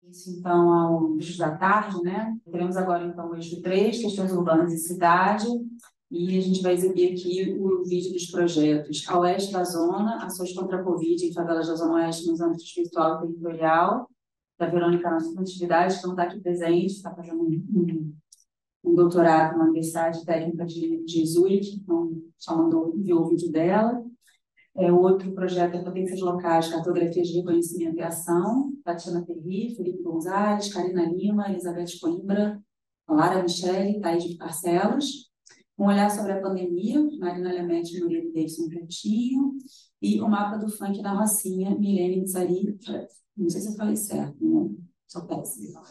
Isso, então, ao vídeo da tarde, né? Teremos agora, então, o eixo 3, questões urbanas e cidade, e a gente vai exibir aqui o vídeo dos projetos A Oeste da Zona, Ações contra a Covid em favelas da Zona Oeste nos âmbitos virtual e territorial, da Verônica Natividade, que não está aqui presente, está fazendo um doutorado na Universidade Técnica de Zurique, então só enviou o vídeo dela. Outro projeto é Potências Locais, Cartografias de Reconhecimento e Ação, Tatiana Perri, Felipe Gonzalez, Karina Lima, Elizabeth Coimbra, Lara Michele, Thaís de Barcelos. Um olhar sobre a pandemia, Marina Lemete, Murilo Davidson Coutinho, e o mapa do funk da Rocinha, Milene Mitsari, não sei se eu falei certo, né? Sou péssima.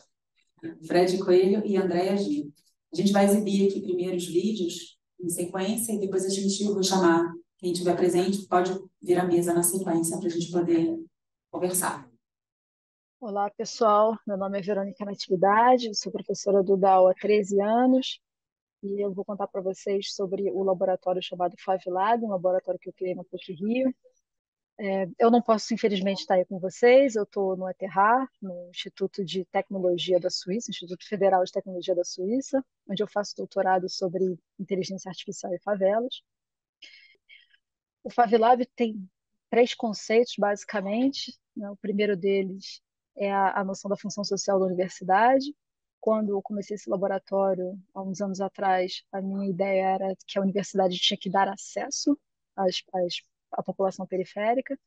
Fred Coelho e Andréa Gil. A gente vai exibir aqui primeiro os vídeos em sequência e depois a gente vai chamar quem estiver presente, pode vir à mesa na sequência para a gente poder conversar. Olá, pessoal. Meu nome é Verônica Natividade, sou professora do DAO há 13 anos e eu vou contar para vocês sobre o laboratório chamado FaveLab, um laboratório que eu criei na PUC-Rio. Eu não posso, infelizmente, estar aí com vocês, eu estou no ETH, no Instituto de Tecnologia da Suíça, Instituto Federal de Tecnologia da Suíça, onde eu faço doutorado sobre inteligência artificial e favelas. O FaveLab tem 3 conceitos, basicamente, né? O primeiro deles é a noção da função social da universidade. Quando eu comecei esse laboratório, há uns anos atrás, a minha ideia era que a universidade tinha que dar acesso à população periférica.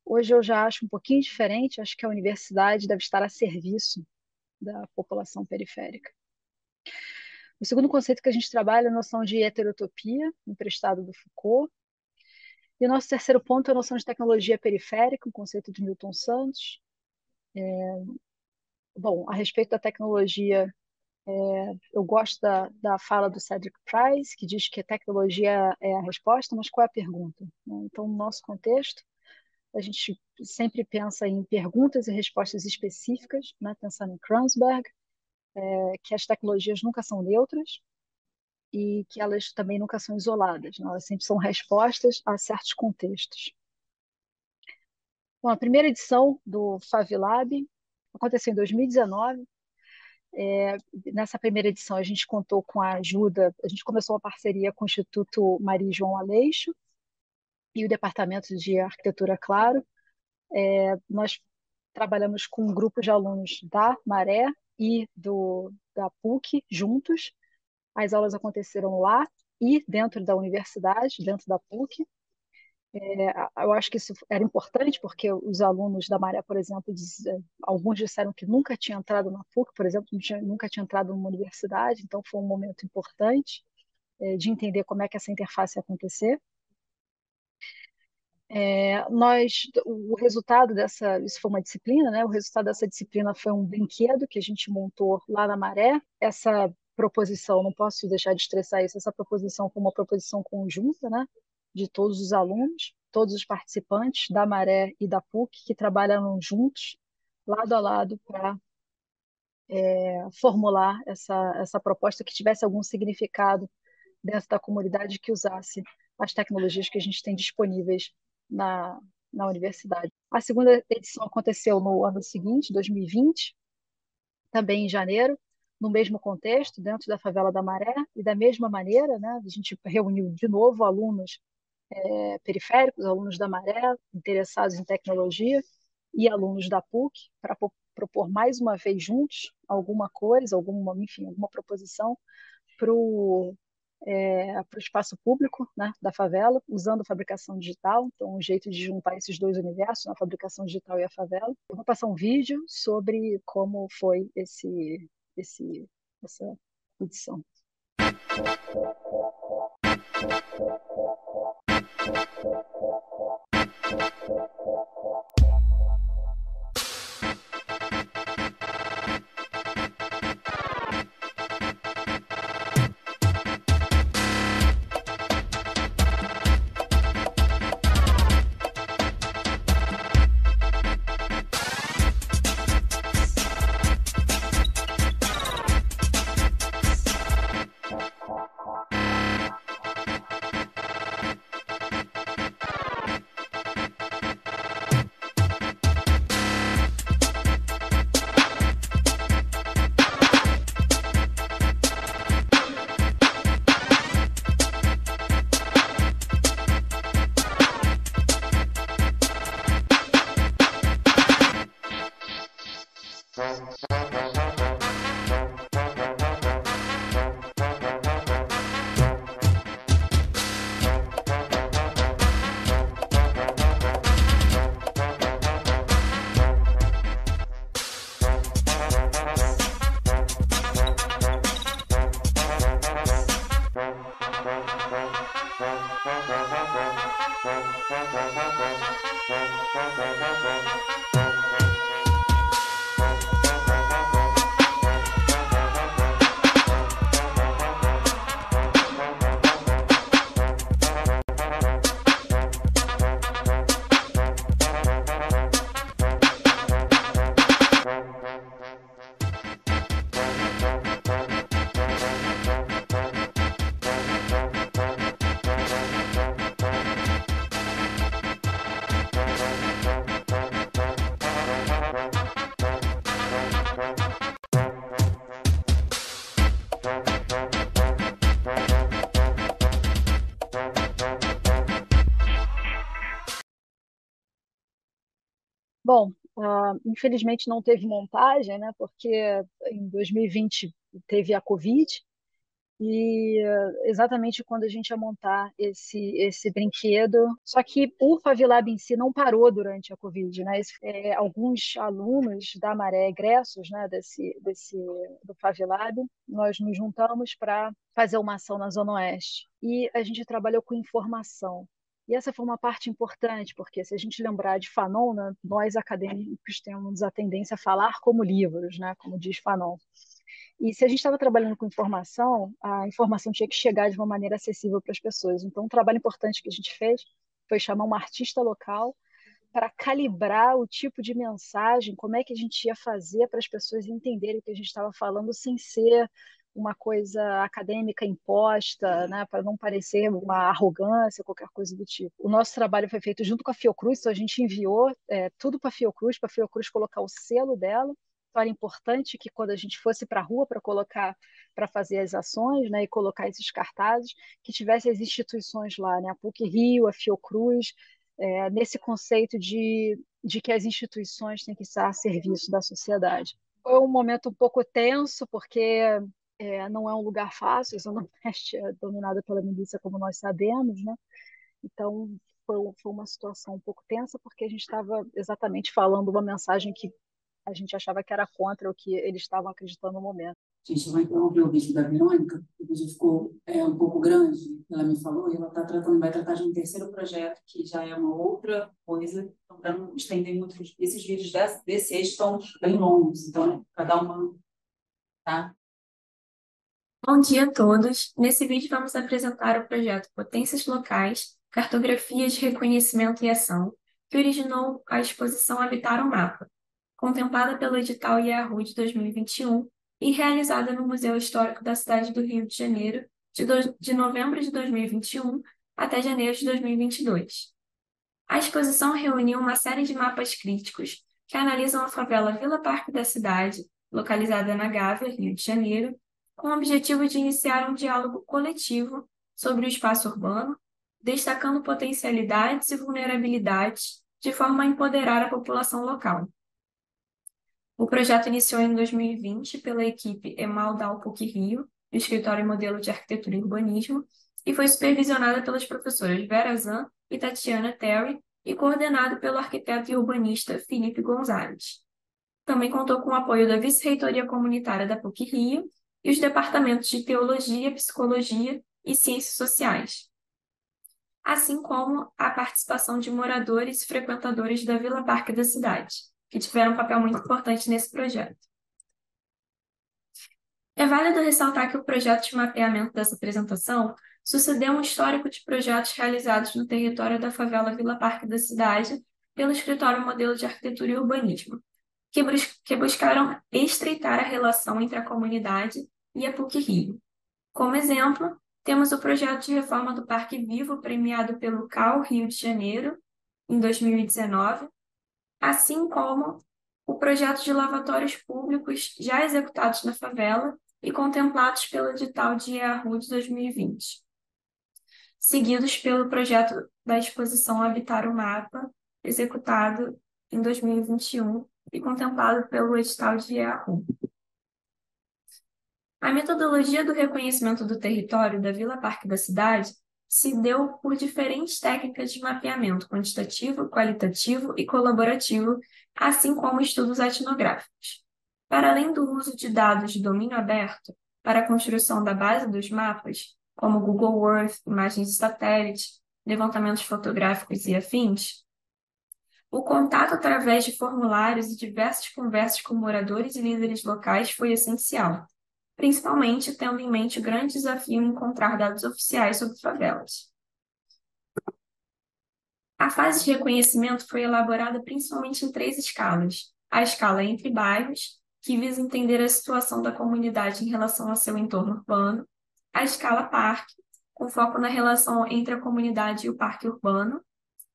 Hoje eu já acho um pouquinho diferente, acho que a universidade deve estar a serviço da população periférica. O segundo conceito que a gente trabalha é a noção de heterotopia, emprestado do Foucault. E o nosso terceiro ponto é a noção de tecnologia periférica, um conceito de Milton Santos. Bom, a respeito da tecnologia, eu gosto da fala do Cedric Price, que diz que a tecnologia é a resposta, mas qual é a pergunta? Então, no nosso contexto, a gente sempre pensa em perguntas e respostas específicas, né? Pensando em Kranzberg, que as tecnologias nunca são neutras e que elas também nunca são isoladas, né? Elas sempre são respostas a certos contextos. Bom, a primeira edição do FaveLab aconteceu em 2019. Nessa primeira edição, a gente contou com a ajuda, a gente começou uma parceria com o Instituto Maria e João Aleixo e o Departamento de Arquitetura Claro. Nós trabalhamos com um grupo de alunos da Maré e da PUC juntos. As aulas aconteceram lá e dentro da universidade, dentro da PUC. Eu acho que isso era importante porque os alunos da Maré, por exemplo, alguns disseram que nunca tinham entrado na PUC, por exemplo, nunca tinham entrado numa universidade, então foi um momento importante de entender como é que essa interface ia acontecer. O resultado isso foi uma disciplina, né? O resultado dessa disciplina foi um brinquedo que a gente montou lá na Maré. Essa proposição, não posso deixar de estressar isso, essa proposição foi uma proposição conjunta, né? De todos os alunos, todos os participantes da Maré e da PUC que trabalharam juntos, lado a lado, para formular essa proposta que tivesse algum significado dentro da comunidade que usasse as tecnologias que a gente tem disponíveis na universidade. A segunda edição aconteceu no ano seguinte, 2020, também em janeiro, no mesmo contexto, dentro da Favela da Maré, e da mesma maneira, né, a gente reuniu de novo alunos periféricos, alunos da Maré, interessados em tecnologia, e alunos da PUC, para propor mais uma vez juntos alguma coisa, alguma proposição para o espaço público, né, da favela, usando a fabricação digital. Então, um jeito de juntar esses dois universos, a fabricação digital e a favela. Eu vou passar um vídeo sobre como foi essa edição. Bom, infelizmente não teve montagem, né? Porque em 2020 teve a Covid e exatamente quando a gente ia montar esse brinquedo. Só que o Favilab em si não parou durante a Covid, né? Alguns alunos da Maré, egressos, né, do Favilab, nós nos juntamos para fazer uma ação na Zona Oeste. E a gente trabalhou com informação. E essa foi uma parte importante, porque se a gente lembrar de Fanon, né, nós acadêmicos temos a tendência a falar como livros, né, como diz Fanon. E se a gente estava trabalhando com informação, a informação tinha que chegar de uma maneira acessível para as pessoas. Então, um trabalho importante que a gente fez foi chamar um artista local para calibrar o tipo de mensagem, como é que a gente ia fazer para as pessoas entenderem o que a gente estava falando sem ser uma coisa acadêmica imposta, né, para não parecer uma arrogância, qualquer coisa do tipo. O nosso trabalho foi feito junto com a Fiocruz, então a gente enviou tudo para a Fiocruz colocar o selo dela. Então era importante que quando a gente fosse para a rua para colocar, para fazer as ações, né, e colocar esses cartazes, que tivesse as instituições lá, né, a PUC-Rio, a Fiocruz, nesse conceito de que as instituições têm que estar a serviço da sociedade. Foi um momento um pouco tenso, porque não é um lugar fácil, a Zona Oeste é dominada pela milícia, como nós sabemos, né? Então, foi uma situação um pouco tensa, porque a gente estava exatamente falando uma mensagem que a gente achava que era contra o que eles estavam acreditando no momento. Gente, vai interromper o vídeo da Verônica, porque o vídeo ficou um pouco grande, ela me falou, e ela vai tratar de um terceiro projeto, que já é uma outra coisa, então, para não estender muito, esses vídeos desse eixo estão bem longos, então, para dar uma, tá? Bom dia a todos! Nesse vídeo vamos apresentar o projeto Potências Locais, Cartografia de Reconhecimento e Ação, que originou a exposição Habitar o Mapa, contemplada pelo edital IARU de 2021 e realizada no Museu Histórico da cidade do Rio de Janeiro de novembro de 2021 até janeiro de 2022. A exposição reuniu uma série de mapas críticos que analisam a favela Vila Parque da cidade, localizada na Gávea, Rio de Janeiro, com o objetivo de iniciar um diálogo coletivo sobre o espaço urbano, destacando potencialidades e vulnerabilidades de forma a empoderar a população local. O projeto iniciou em 2020 pela equipe Emal da PUC-Rio, do Escritório Modelo de Arquitetura e Urbanismo, e foi supervisionada pelas professoras Vera Zan e Tatiana Terry e coordenado pelo arquiteto e urbanista Felipe Gonzalez. Também contou com o apoio da Vice-Reitoria Comunitária da PUC-Rio e os departamentos de Teologia, Psicologia e Ciências Sociais, assim como a participação de moradores e frequentadores da Vila Parque da cidade, que tiveram um papel muito importante nesse projeto. É válido ressaltar que o projeto de mapeamento dessa apresentação sucedeu um histórico de projetos realizados no território da favela Vila Parque da cidade pelo Escritório Modelo de Arquitetura e Urbanismo, que buscaram estreitar a relação entre a comunidade e a PUC-Rio. Como exemplo, temos o projeto de reforma do Parque Vivo, premiado pelo CAU Rio de Janeiro, em 2019, assim como o projeto de lavatórios públicos já executados na favela e contemplados pelo edital de IARU de 2020, seguidos pelo projeto da exposição Habitar o Mapa, executado em 2021 e contemplado pelo edital de IARU. A metodologia do reconhecimento do território da Vila Parque da cidade se deu por diferentes técnicas de mapeamento quantitativo, qualitativo e colaborativo, assim como estudos etnográficos. Para além do uso de dados de domínio aberto para a construção da base dos mapas, como Google Earth, imagens de satélite, levantamentos fotográficos e afins, o contato através de formulários e diversas conversas com moradores e líderes locais foi essencial, principalmente tendo em mente o grande desafio em encontrar dados oficiais sobre favelas. A fase de reconhecimento foi elaborada principalmente em 3 escalas. A escala entre bairros, que visa entender a situação da comunidade em relação ao seu entorno urbano. A escala parque, com foco na relação entre a comunidade e o parque urbano.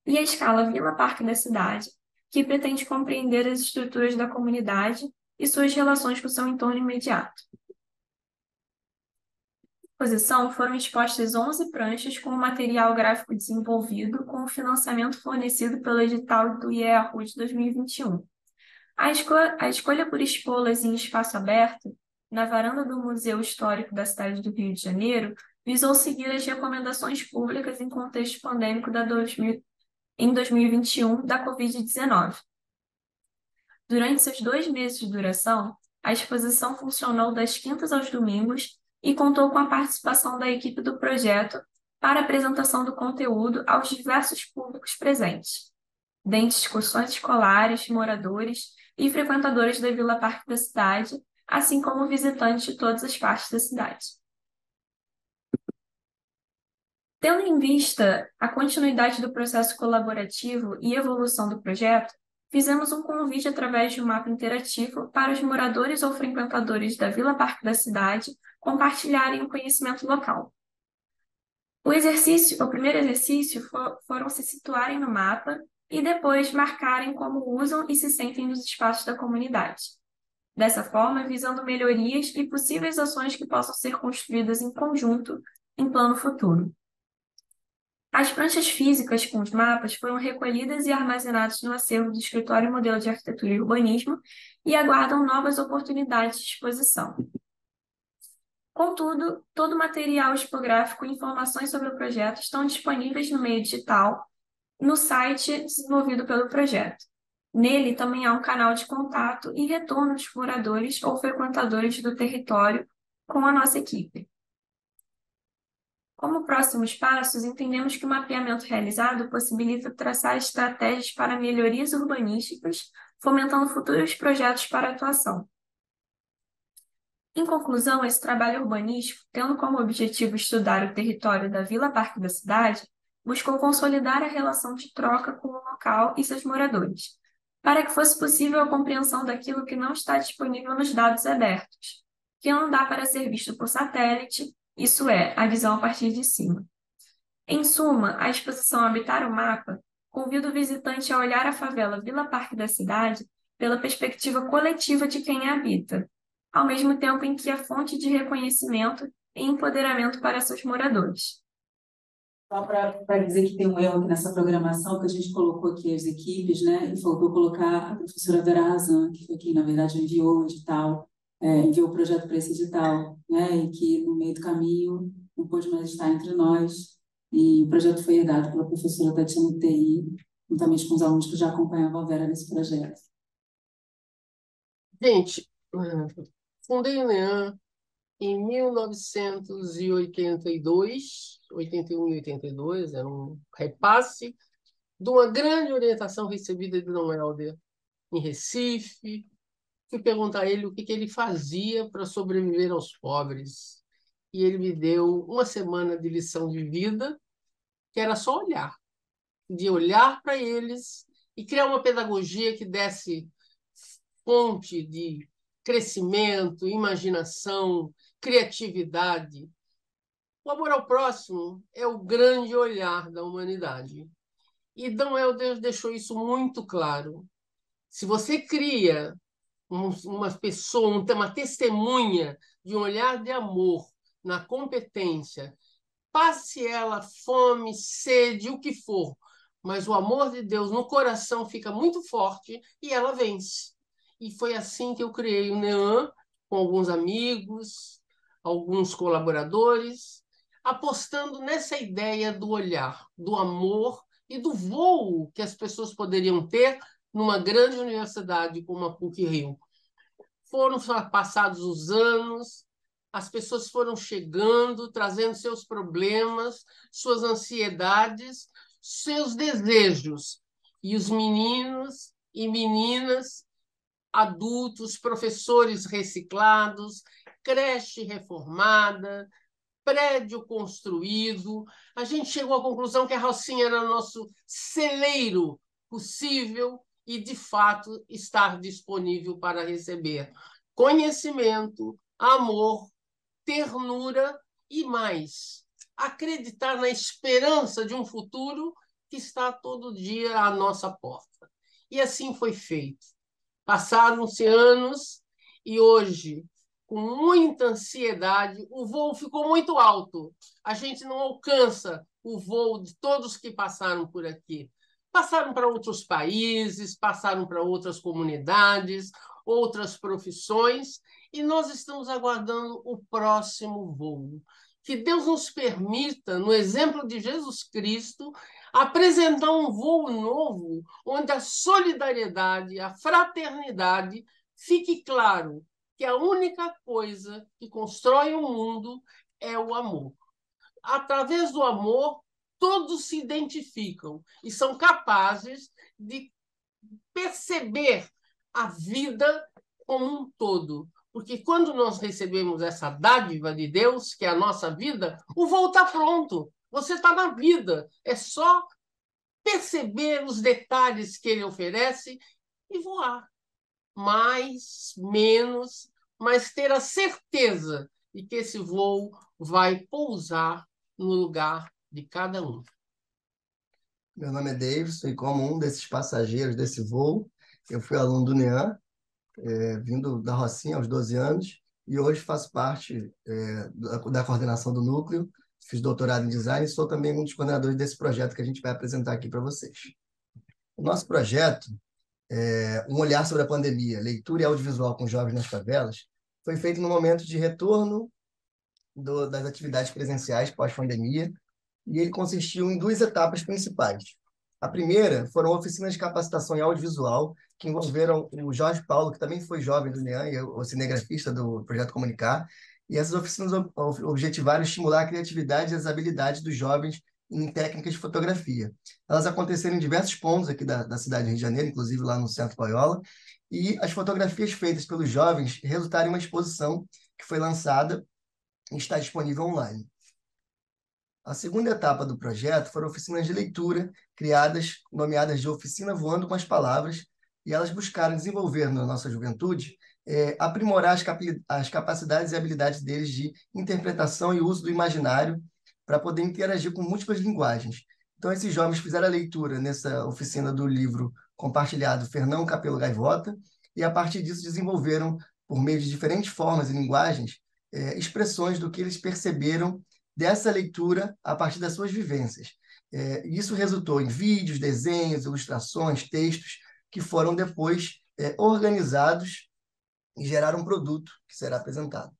E a escala Vila Parque da cidade, que pretende compreender as estruturas da comunidade e suas relações com seu entorno imediato. exposição foram expostas 11 pranchas com o material gráfico desenvolvido com o financiamento fornecido pelo edital do IEA RUD 2021. A escolha por expô-las em espaço aberto, na varanda do Museu Histórico da cidade do Rio de Janeiro, visou seguir as recomendações públicas em contexto pandêmico em 2021 da Covid-19. Durante seus 2 meses de duração, a exposição funcionou das quintas aos domingos e contou com a participação da equipe do projeto para apresentação do conteúdo aos diversos públicos presentes, dentre excursões escolares, moradores e frequentadores da Vila Parque da cidade, assim como visitantes de todas as partes da cidade. Tendo em vista a continuidade do processo colaborativo e evolução do projeto, fizemos um convite através de um mapa interativo para os moradores ou frequentadores da Vila Parque da cidade compartilharem o conhecimento local. O primeiro exercício foram se situarem no mapa e depois marcarem como usam e se sentem nos espaços da comunidade. Dessa forma, visando melhorias e possíveis ações que possam ser construídas em conjunto em plano futuro. As pranchas físicas com os mapas foram recolhidas e armazenadas no acervo do Escritório Modelo de Arquitetura e Urbanismo e aguardam novas oportunidades de exposição. Contudo, todo o material expográfico e informações sobre o projeto estão disponíveis no meio digital, no site desenvolvido pelo projeto. Nele também há um canal de contato e retorno dos moradores ou frequentadores do território com a nossa equipe. Como próximos passos, entendemos que o mapeamento realizado possibilita traçar estratégias para melhorias urbanísticas, fomentando futuros projetos para atuação. Em conclusão, esse trabalho urbanístico, tendo como objetivo estudar o território da Vila Parque da cidade, buscou consolidar a relação de troca com o local e seus moradores, para que fosse possível a compreensão daquilo que não está disponível nos dados abertos, que não dá para ser visto por satélite, isso é, a visão a partir de cima. Em suma, a exposição Habitar o Mapa convida o visitante a olhar a favela Vila Parque da cidade pela perspectiva coletiva de quem a habita, ao mesmo tempo em que é fonte de reconhecimento e empoderamento para seus moradores. Só para dizer que tem um erro aqui nessa programação, que a gente colocou aqui as equipes, né? E faltou colocar a professora Vera Razan, que foi quem, na verdade, enviou o edital, enviou o projeto para esse edital, né? E que, no meio do caminho, não pôde mais estar entre nós. E o projeto foi herdado pela professora Tatiana TI, juntamente com os alunos que já acompanhavam a Vera nesse projeto. Gente, fundei o NEAM em 1982, 81 e 82, era um repasse de uma grande orientação recebida de Dom Helder em Recife. Fui perguntar a ele o que ele fazia para sobreviver aos pobres. E ele me deu uma semana de lição de vida, que era só olhar, de olhar para eles e criar uma pedagogia que desse fonte de crescimento, imaginação, criatividade. O amor ao próximo é o grande olhar da humanidade. E Dom Helder deixou isso muito claro. Se você cria uma pessoa, uma testemunha de um olhar de amor na competência, passe ela fome, sede, o que for, mas o amor de Deus no coração fica muito forte e ela vence. E foi assim que eu criei o NEAM, com alguns amigos, alguns colaboradores, apostando nessa ideia do olhar, do amor e do voo que as pessoas poderiam ter numa grande universidade como a PUC-Rio. Foram passados os anos, as pessoas foram chegando, trazendo seus problemas, suas ansiedades, seus desejos. E os meninos e meninas, adultos, professores reciclados, creche reformada, prédio construído. A gente chegou à conclusão que a Rocinha era o nosso celeiro possível e, de fato, estar disponível para receber conhecimento, amor, ternura e mais. Acreditar na esperança de um futuro que está todo dia à nossa porta. E assim foi feito. Passaram-se anos e hoje com muita ansiedade. O voo ficou muito alto. A gente não alcança o voo de todos que passaram por aqui. Passaram para outros países, passaram para outras comunidades, outras profissões, e nós estamos aguardando o próximo voo. Que Deus nos permita, no exemplo de Jesus Cristo, apresentar um voo novo, onde a solidariedade, a fraternidade, fique claro que a única coisa que constrói o mundo é o amor. Através do amor, todos se identificam e são capazes de perceber a vida como um todo. Porque quando nós recebemos essa dádiva de Deus, que é a nossa vida, o voo está pronto. Você está na vida. É só perceber os detalhes que ele oferece e voar. Mais, menos, mas ter a certeza de que esse voo vai pousar no lugar de cada um. Meu nome é Davidson e como um desses passageiros desse voo, eu fui aluno do NEAM, vindo da Rocinha aos 12 anos, e hoje faço parte da coordenação do núcleo, fiz doutorado em design e sou também um dos coordenadores desse projeto que a gente vai apresentar aqui para vocês. O nosso projeto, Um Olhar sobre a Pandemia, Leitura e Audiovisual com Jovens nas Favelas, foi feito no momento de retorno das atividades presenciais pós-pandemia, e ele consistiu em 2 etapas principais. A primeira foram oficinas de capacitação em audiovisual, que envolveram o Jorge Paulo, que também foi jovem do NEAM e o cinegrafista do Projeto Comunicar, e essas oficinas objetivaram estimular a criatividade e as habilidades dos jovens em técnicas de fotografia. Elas aconteceram em diversos pontos aqui da cidade do Rio de Janeiro, inclusive lá no Centro Paiola, e as fotografias feitas pelos jovens resultaram em uma exposição que foi lançada e está disponível online. A segunda etapa do projeto foram oficinas de leitura, nomeadas de Oficina Voando com as Palavras, e elas buscaram desenvolver na nossa juventude, aprimorar as capacidades e habilidades deles de interpretação e uso do imaginário para poder interagir com múltiplas linguagens. Então, esses jovens fizeram a leitura nessa oficina do livro compartilhado Fernão Capelo Gaivota, e a partir disso desenvolveram, por meio de diferentes formas e linguagens, expressões do que eles perceberam dessa leitura a partir das suas vivências. Isso resultou em vídeos, desenhos, ilustrações, textos, que foram depois organizados e geraram um produto que será apresentado.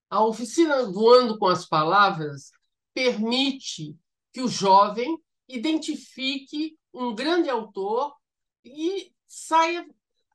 A oficina Voando com as Palavras permite que o jovem identifique um grande autor e saia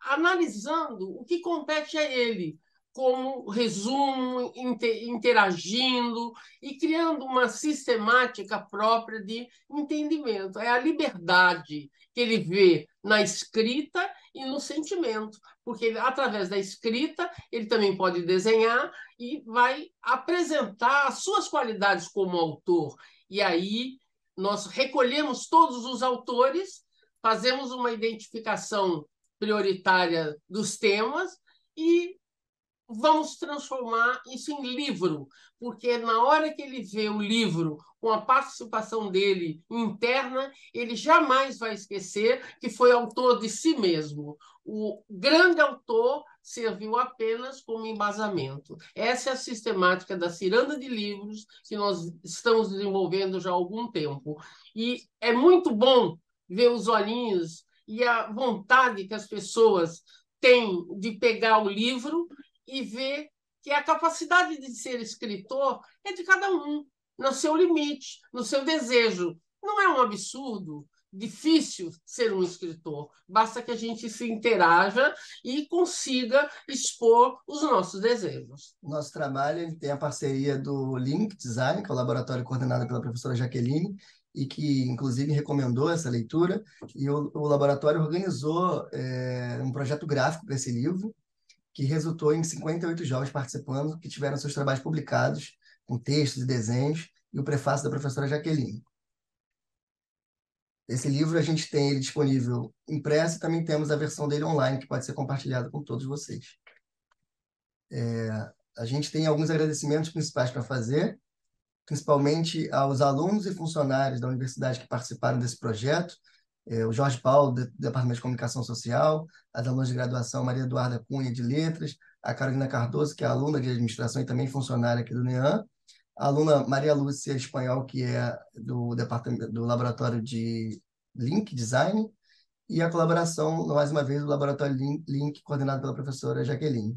analisando o que compete a ele, como resumo, interagindo e criando uma sistemática própria de entendimento. É a liberdade que ele vê na escrita e no sentimento, porque através da escrita ele também pode desenhar e vai apresentar as suas qualidades como autor. E aí nós recolhemos todos os autores, fazemos uma identificação prioritária dos temas e vamos transformar isso em livro, porque na hora que ele vê o livro com a participação dele interna, ele jamais vai esquecer que foi autor de si mesmo. O grande autor serviu apenas como embasamento. Essa é a sistemática da ciranda de livros que nós estamos desenvolvendo já há algum tempo. E é muito bom ver os olhinhos e a vontade que as pessoas têm de pegar o livro e ver que a capacidade de ser escritor é de cada um, no seu limite, no seu desejo. Não é um absurdo, difícil ser um escritor. Basta que a gente se interaja e consiga expor os nossos desejos. Nosso trabalho ele tem a parceria do Link Design, que é o laboratório coordenado pela professora Jaqueline, e que, inclusive, recomendou essa leitura. E o laboratório organizou um projeto gráfico para esse livro, que resultou em 58 jovens participando, que tiveram seus trabalhos publicados, com textos e desenhos, e o prefácio da professora Jaqueline. Esse livro a gente tem ele disponível impresso e também temos a versão dele online, que pode ser compartilhada com todos vocês. A gente tem alguns agradecimentos principais para fazer, principalmente aos alunos e funcionários da universidade que participaram desse projeto, o Jorge Paulo, do Departamento de Comunicação Social, as alunas de graduação Maria Eduarda Cunha, de Letras, a Carolina Cardoso, que é aluna de Administração e também funcionária aqui do NEAM, a aluna Maria Lúcia Espanhol, que é do Departamento do Laboratório de Link Design, e a colaboração, mais uma vez, do Laboratório Link, coordenado pela professora Jaqueline.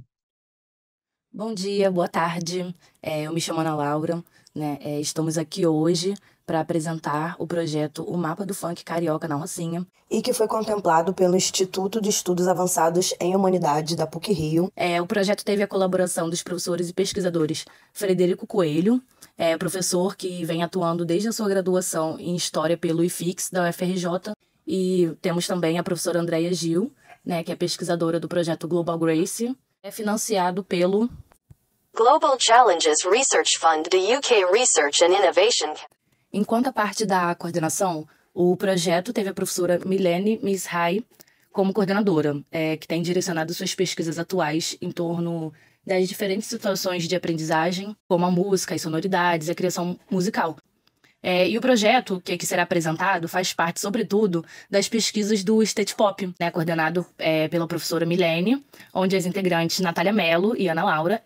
Bom dia, boa tarde. Eu me chamo Ana Laura, né? Estamos aqui hoje para apresentar o projeto O Mapa do Funk Carioca na Rocinha, e que foi contemplado pelo Instituto de Estudos Avançados em Humanidade da PUC-Rio. O projeto teve a colaboração dos professores e pesquisadores Frederico Coelho, professor que vem atuando desde a sua graduação em História pelo IFIX da UFRJ, e temos também a professora Andréia Gil, né, que é pesquisadora do projeto Global Grace, financiado pelo Global Challenges Research Fund do UK Research and Innovation. Enquanto a parte da coordenação, o projeto teve a professora Milene Mishai como coordenadora, que tem direcionado suas pesquisas atuais em torno das diferentes situações de aprendizagem, como a música, as sonoridades e a criação musical. E o projeto que será apresentado faz parte, sobretudo, das pesquisas do State Pop, né, coordenado pela professora Milene, onde as integrantes Natália Mello e Ana Laura,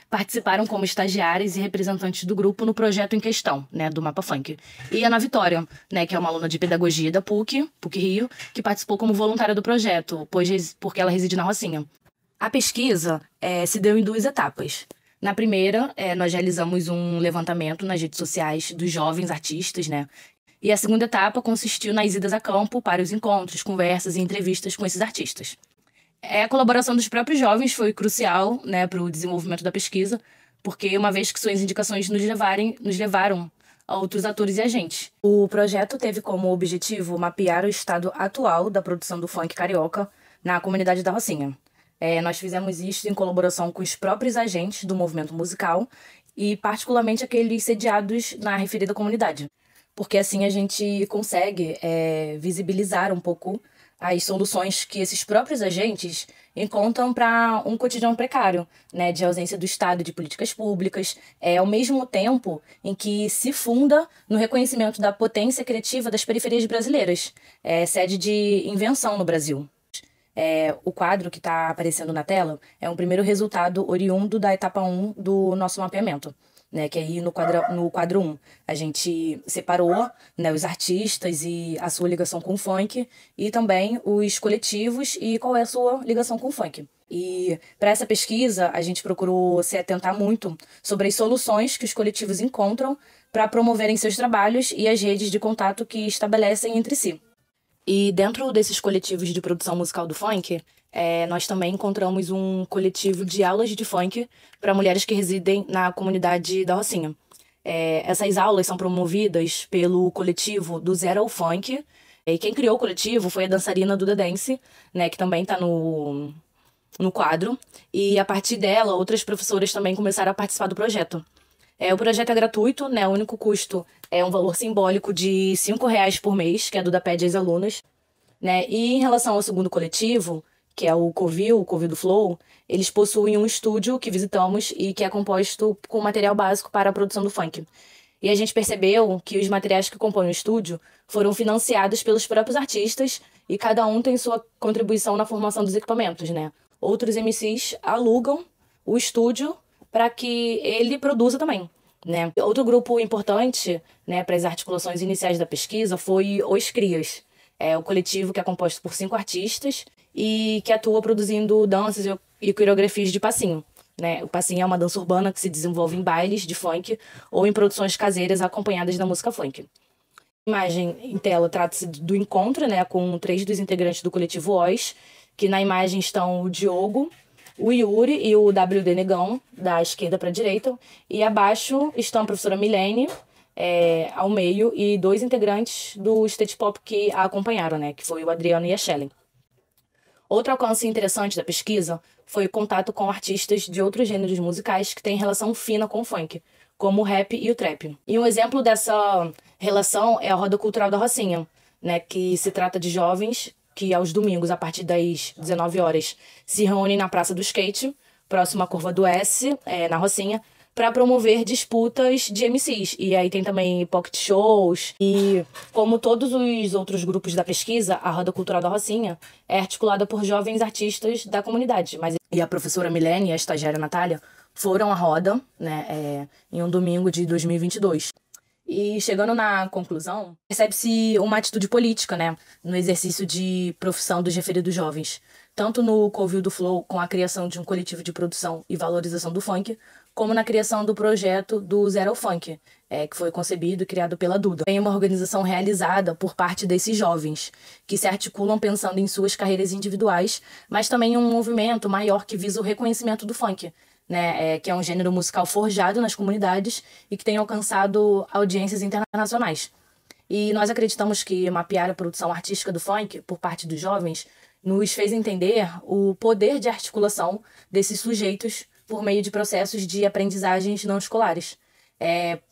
participaram como estagiárias e representantes do grupo no projeto em questão, né, do Mapa Funk. E a Ana Vitória, né, que é uma aluna de pedagogia da PUC-Rio, que participou como voluntária do projeto, porque ela reside na Rocinha. A pesquisa se deu em 2 etapas. Na primeira, nós realizamos um levantamento nas redes sociais dos jovens artistas, né? E a segunda etapa consistiu nas idas a campo para os encontros, conversas e entrevistas com esses artistas. A colaboração dos próprios jovens foi crucial, né, para o desenvolvimento da pesquisa, porque uma vez que suas indicações nos levaram a outros atores e agentes. O projeto teve como objetivo mapear o estado atual da produção do funk carioca na comunidade da Rocinha. Nós fizemos isso em colaboração com os próprios agentes do movimento musical e particularmente aqueles sediados na referida comunidade, porque assim a gente consegue visibilizar um pouco as soluções que esses próprios agentes encontram para um cotidiano precário, né, de ausência do Estado e de políticas públicas, ao mesmo tempo em que se funda no reconhecimento da potência criativa das periferias brasileiras, sede de invenção no Brasil. O quadro que está aparecendo na tela é um primeiro resultado oriundo da etapa 1 do nosso mapeamento, né, que aí no quadro 1 a gente separou, né, os artistas e a sua ligação com o funk e também os coletivos e qual é a sua ligação com o funk. E para essa pesquisa a gente procurou se atentar muito sobre as soluções que os coletivos encontram para promoverem seus trabalhos e as redes de contato que estabelecem entre si. E dentro desses coletivos de produção musical do funk, nós também encontramos um coletivo de aulas de funk para mulheres que residem na comunidade da Rocinha. Essas aulas são promovidas pelo coletivo do Zero ao Funk, e quem criou o coletivo foi a dançarina Duda Dance, né, que também está no quadro, e a partir dela outras professoras também começaram a participar do projeto. O projeto é gratuito, né? O único custo é um valor simbólico de R$ 5,00 por mês, que a Duda pede às alunas, né? E em relação ao segundo coletivo, que é o Covil do Flow, eles possuem um estúdio que visitamos e que é composto com material básico para a produção do funk. E a gente percebeu que os materiais que compõem o estúdio foram financiados pelos próprios artistas e cada um tem sua contribuição na formação dos equipamentos, né? Outros MCs alugam o estúdio para que ele produza também, né? Outro grupo importante, né, para as articulações iniciais da pesquisa foi Os Crias, o coletivo que é composto por 5 artistas e que atua produzindo danças e coreografias de passinho, né? O passinho é uma dança urbana que se desenvolve em bailes de funk ou em produções caseiras acompanhadas da música funk. A imagem em tela trata-se do encontro, né, com 3 dos integrantes do coletivo Os, que na imagem estão o Diogo, o Yuri e o WD Negão, da esquerda para a direita, e abaixo estão a professora Milene, ao meio, e 2 integrantes do State Pop que a acompanharam, né, que foi o Adriano e a Shelley. Outro alcance interessante da pesquisa foi o contato com artistas de outros gêneros musicais que têm relação fina com o funk, como o rap e o trap. E um exemplo dessa relação é a Roda Cultural da Rocinha, né, que se trata de jovens que aos domingos, a partir das 19 horas, se reúnem na Praça do Skate, próximo à Curva do S, na Rocinha, para promover disputas de MCs. E aí tem também pocket shows. E como todos os outros grupos da pesquisa, a Roda Cultural da Rocinha é articulada por jovens artistas da comunidade. E a professora Milene e a estagiária Natália foram à roda, né, em um domingo de 2022. E chegando na conclusão, percebe-se uma atitude política, né, no exercício de profissão dos referidos jovens, tanto no Covil do Flow, com a criação de um coletivo de produção e valorização do funk, como na criação do projeto do Zero ao Funk, que foi concebido e criado pela Duda. Tem uma organização realizada por parte desses jovens, que se articulam pensando em suas carreiras individuais, mas também em um movimento maior que visa o reconhecimento do funk, né, que é um gênero musical forjado nas comunidades e que tem alcançado audiências internacionais. E nós acreditamos que mapear a produção artística do funk por parte dos jovens nos fez entender o poder de articulação desses sujeitos por meio de processos de aprendizagens não escolares.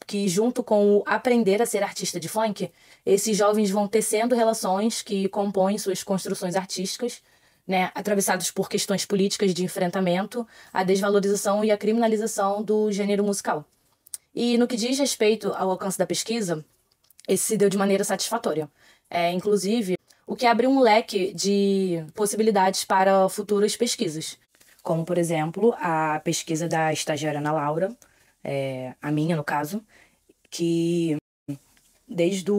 Que junto com o aprender a ser artista de funk, esses jovens vão tecendo relações que compõem suas construções artísticas, né, atravessados por questões políticas de enfrentamento, a desvalorização e a criminalização do gênero musical. E no que diz respeito ao alcance da pesquisa, esse se deu de maneira satisfatória. Inclusive, o que abre um leque de possibilidades para futuras pesquisas, como, por exemplo, a pesquisa da estagiária Ana Laura, a minha, no caso, que desde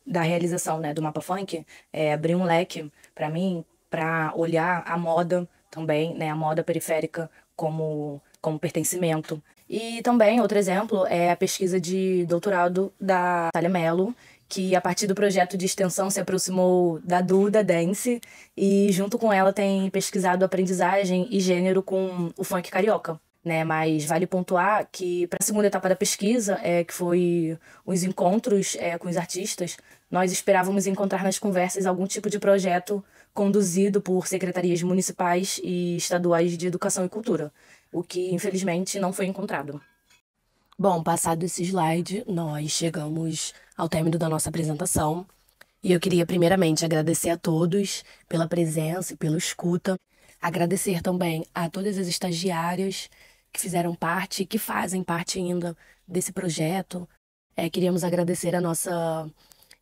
da realização, né, do Mapa Funk, abriu um leque para mim para olhar a moda também, né, a moda periférica como pertencimento. E também, outro exemplo, é a pesquisa de doutorado da Natália Mello, que a partir do projeto de extensão se aproximou da Duda Dance e junto com ela tem pesquisado aprendizagem e gênero com o funk carioca, né? Mas vale pontuar que para a segunda etapa da pesquisa, que foi os encontros com os artistas, nós esperávamos encontrar nas conversas algum tipo de projeto conduzido por secretarias municipais e estaduais de educação e cultura, o que infelizmente não foi encontrado. Bom, passado esse slide, nós chegamos ao término da nossa apresentação e eu queria primeiramente agradecer a todos pela presença e pela escuta, agradecer também a todas as estagiárias que fizeram parte e que fazem parte ainda desse projeto. Queríamos agradecer a nossa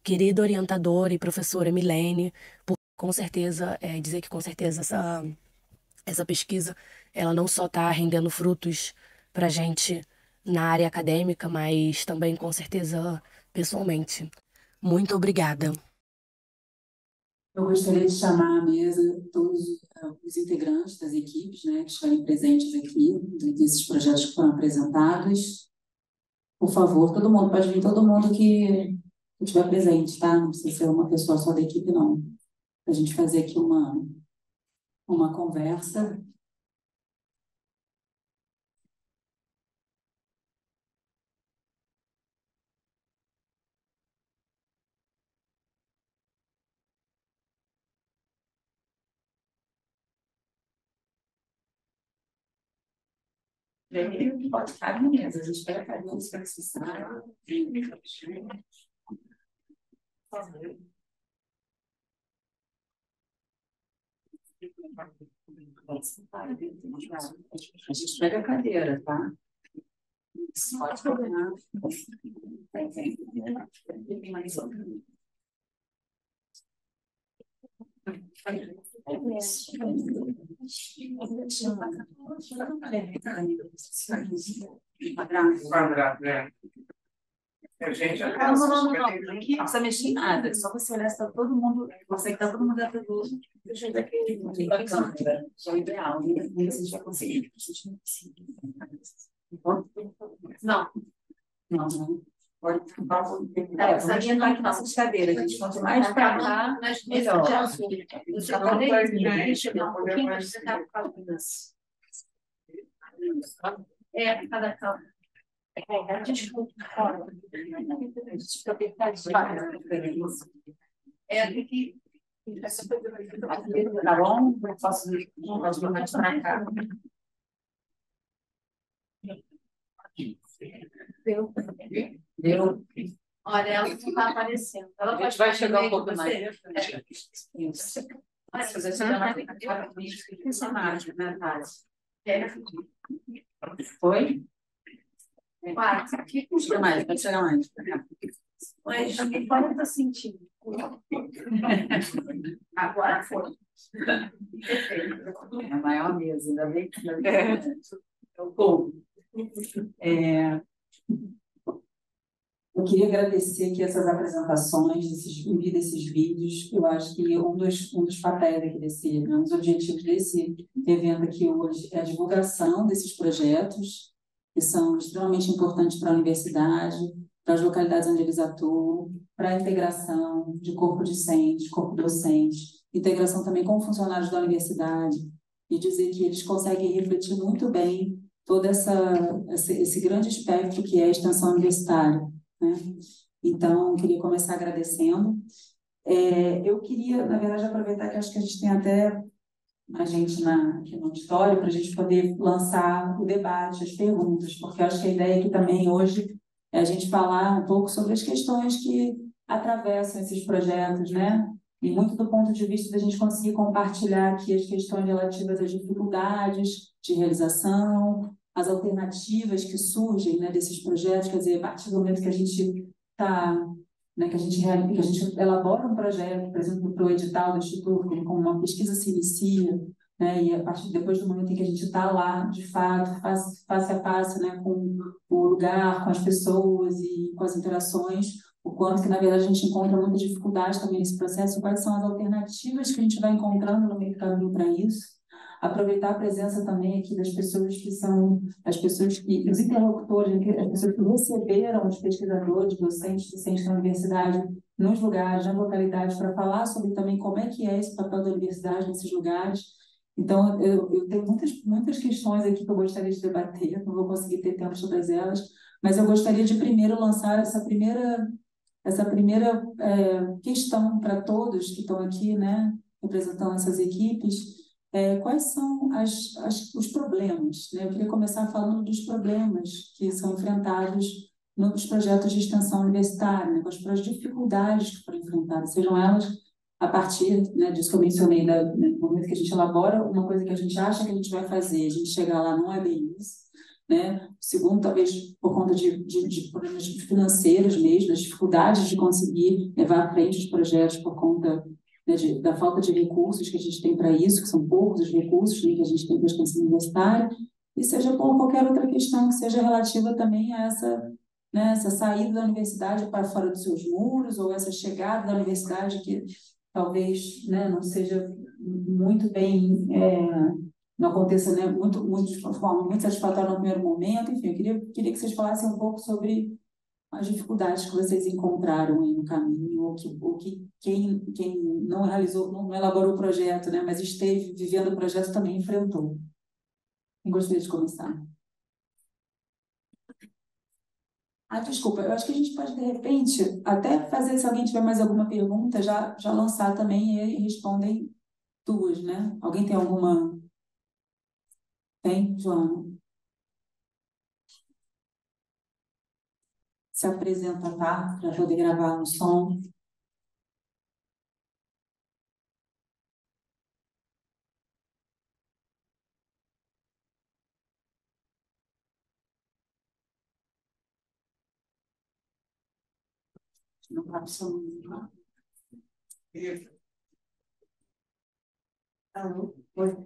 querida orientadora e professora Milene por, com certeza, dizer que com certeza essa pesquisa ela não só está rendendo frutos para a gente na área acadêmica, mas também, com certeza, pessoalmente. Muito obrigada. Eu gostaria de chamar à mesa todos os integrantes das equipes, né, que estiverem presentes aqui, desses projetos que foram apresentados. Por favor, todo mundo, pode vir todo mundo que estiver presente, tá? Não precisa ser uma pessoa só da equipe, não. Para a gente fazer aqui uma conversa. Pode ficar na mesa, a gente pega a cadeira para precisar. A gente pega a cadeira, tá? Pode pegar. Tem mais um. Não. Aqui não precisa mexer em nada. Só você olhar se está todo mundo. Você que está todo mundo dentro do. Deixa eu ver aqui. É o ideal. A gente vai conseguir. Não. Pode ficar. Precisa entrar aqui nossas cadeiras. A gente quanto mais para cá, melhor. Você pode chegar um pouquinho mais para cá. Cada câmera. Desculpa. Tem que. Tá bom? Eu faço mais para cá. Deu. Olha, ela não está aparecendo. Ela pode vai chegar um pouco mais. Isso. Olha, se você dá uma imagem, né, Tati? Foi? Chega mais, pode chegar mais. Mas 40 centímetros. Agora foi. É a maior mesa, ainda bem que é o povo. Eu queria agradecer aqui essas apresentações, desses vídeos. Eu acho que um dos papéis aqui um dos objetivos desse evento aqui hoje é a divulgação desses projetos, que são extremamente importantes para a universidade, para as localidades onde eles atuam, para a integração de corpo discente, corpo docente, integração também com funcionários da universidade, e dizer que eles conseguem refletir muito bem todo esse grande espectro que é a extensão universitária, né? Então, eu queria começar agradecendo. Eu queria, na verdade, aproveitar que acho que a gente tem até a gente aqui no auditório para a gente poder lançar o debate, as perguntas, porque eu acho que a ideia aqui também hoje é a gente falar um pouco sobre as questões que atravessam esses projetos, né? E muito do ponto de vista da gente conseguir compartilhar aqui as questões relativas às dificuldades de realização, as alternativas que surgem, né, desses projetos, quer dizer, a partir do momento que a gente está, né, que a gente elabora um projeto, por exemplo, para o edital do Instituto, como uma pesquisa se inicia, né, e a partir depois do momento em que a gente está lá, de fato, face a face, né, com o lugar, com as pessoas e com as interações, o quanto que, na verdade, a gente encontra muita dificuldade também nesse processo, quais são as alternativas que a gente vai encontrando no meio do caminho para isso. Aproveitar a presença também aqui das pessoas que são as pessoas que, os interlocutores, as pessoas que receberam os pesquisadores, docentes da universidade nos lugares, nas localidades, para falar sobre também como é que é esse papel da universidade nesses lugares. Então, eu tenho muitas questões aqui que eu gostaria de debater, não vou conseguir ter tempo de todas elas, mas eu gostaria de primeiro lançar essa primeira questão para todos que estão aqui, né, representando essas equipes. Quais são os problemas, né? Eu queria começar falando dos problemas que são enfrentados nos projetos de extensão universitária, né? Com as dificuldades que foram enfrentadas, sejam elas a partir, né, disso que eu mencionei, no momento que a gente elabora uma coisa que a gente acha que a gente vai fazer, a gente chegar lá, não é bem isso, né? Segundo, talvez por conta de problemas financeiros mesmo, das dificuldades de conseguir levar à frente os projetos por conta, né, da falta de recursos que a gente tem para isso, que são poucos os recursos, né, que a gente tem para a extensão universitária, e seja por qualquer outra questão que seja relativa também a essa saída da universidade para fora dos seus muros, ou essa chegada da universidade que talvez, né, não seja muito bem, não aconteça, né, de forma muito satisfatória no primeiro momento. Enfim, eu queria que vocês falassem um pouco sobre as dificuldades que vocês encontraram aí no caminho, ou que quem não realizou, não elaborou o projeto, né, mas esteve vivendo o projeto também enfrentou. Quem gostaria de começar? Desculpa, eu acho que a gente pode, de repente, até fazer, se alguém tiver mais alguma pergunta, já lançar também e respondem duas, né? Alguém tem alguma? Tem, Joana? Se apresenta, tá? Para poder gravar o som. Não está funcionando. Alô? Oi.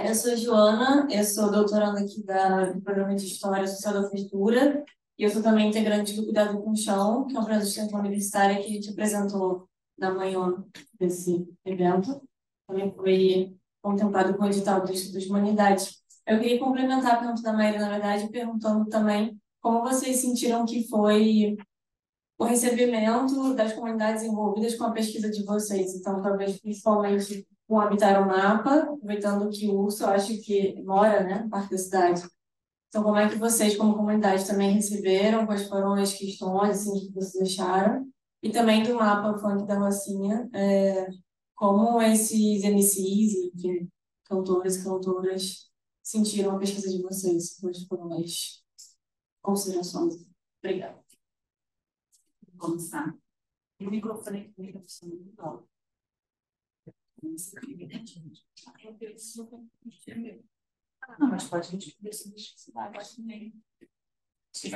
Eu sou Joana, eu sou doutoranda aqui do Programa de História Social da Cultura, e eu sou também integrante do Cuidado com o Chão, que é um projeto de extensão universitária que a gente apresentou na manhã desse evento. Também foi contemplado com o edital do Instituto de Humanidades. Eu queria complementar a pergunta da Maíra, na verdade, perguntando também como vocês sentiram que foi o recebimento das comunidades envolvidas com a pesquisa de vocês. Então, talvez principalmente com Habitar o Mapa, aproveitando que o Urso, eu acho que mora, né, no Parque da Cidade. Então, como é que vocês, como comunidade, também receberam? Quais foram as questões assim, que vocês acharam? E também do Mapa Funk da Rocinha, como esses MCs e, enfim, cantores e cantoras sentiram a pesquisa de vocês? Quais foram as considerações? Obrigada. Começar. O microfone está funcionando. Não, mas pode responder se vai, pode também. Eu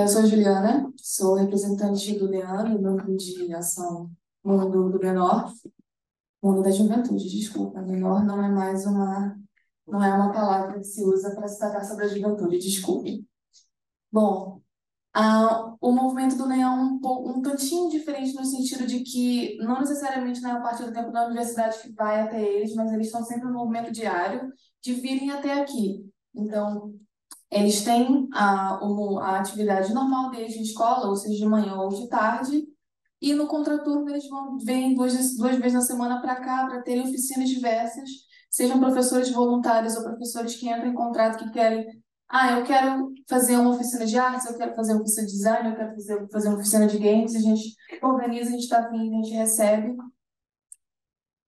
sou a Juliana, sou representante do NEAN, do Núcleo de Ação Mundo do Menor, Mundo da Juventude, desculpa. Menor não é mais não é uma palavra que se usa para se tratar sobre a juventude, desculpe. Bom, o movimento do NEAN é um tantinho diferente no sentido de que não necessariamente na maior parte do tempo na universidade que vai até eles, mas eles estão sempre no movimento diário de virem até aqui. Então, eles têm a atividade normal deles de escola, ou seja, de manhã ou de tarde, e no contraturno eles vêm duas vezes na semana para cá para terem oficinas diversas, sejam professores voluntários ou professores que entram em contrato que querem, eu quero fazer uma oficina de artes, eu quero fazer uma oficina de design, eu quero fazer uma oficina de games, a gente organiza, a gente está vindo, a gente recebe.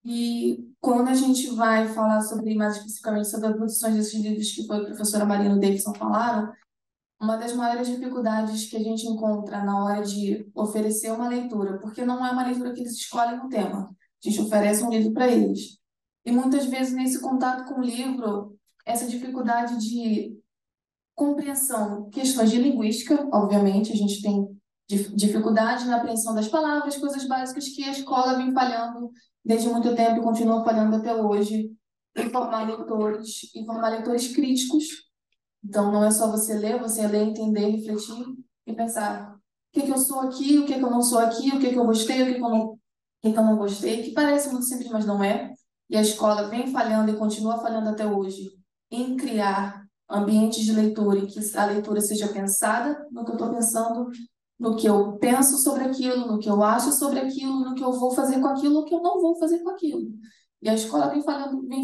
E quando a gente vai falar mais especificamente sobre as produções desses livros que foi a professora Marina e o Davidson falaram, uma das maiores dificuldades que a gente encontra na hora de oferecer uma leitura, porque não é uma leitura que eles escolhem um tema, a gente oferece um livro para eles. E muitas vezes nesse contato com o livro, essa dificuldade de compreensão, questões de linguística, obviamente, a gente tem dificuldade na apreensão das palavras, coisas básicas que a escola vem falhando desde muito tempo e continua falhando até hoje, e formar leitores críticos. Então, não é só você ler, entender, refletir e pensar o que eu sou aqui, o que eu não sou aqui, o que eu gostei, o que eu não gostei, que parece muito simples, mas não é. E a escola vem falhando e continua falhando até hoje em criar ambientes de leitura e que a leitura seja pensada no que eu estou pensando, no que eu penso sobre aquilo, no que eu acho sobre aquilo, no que eu vou fazer com aquilo, no que eu não vou fazer com aquilo. E a escola vem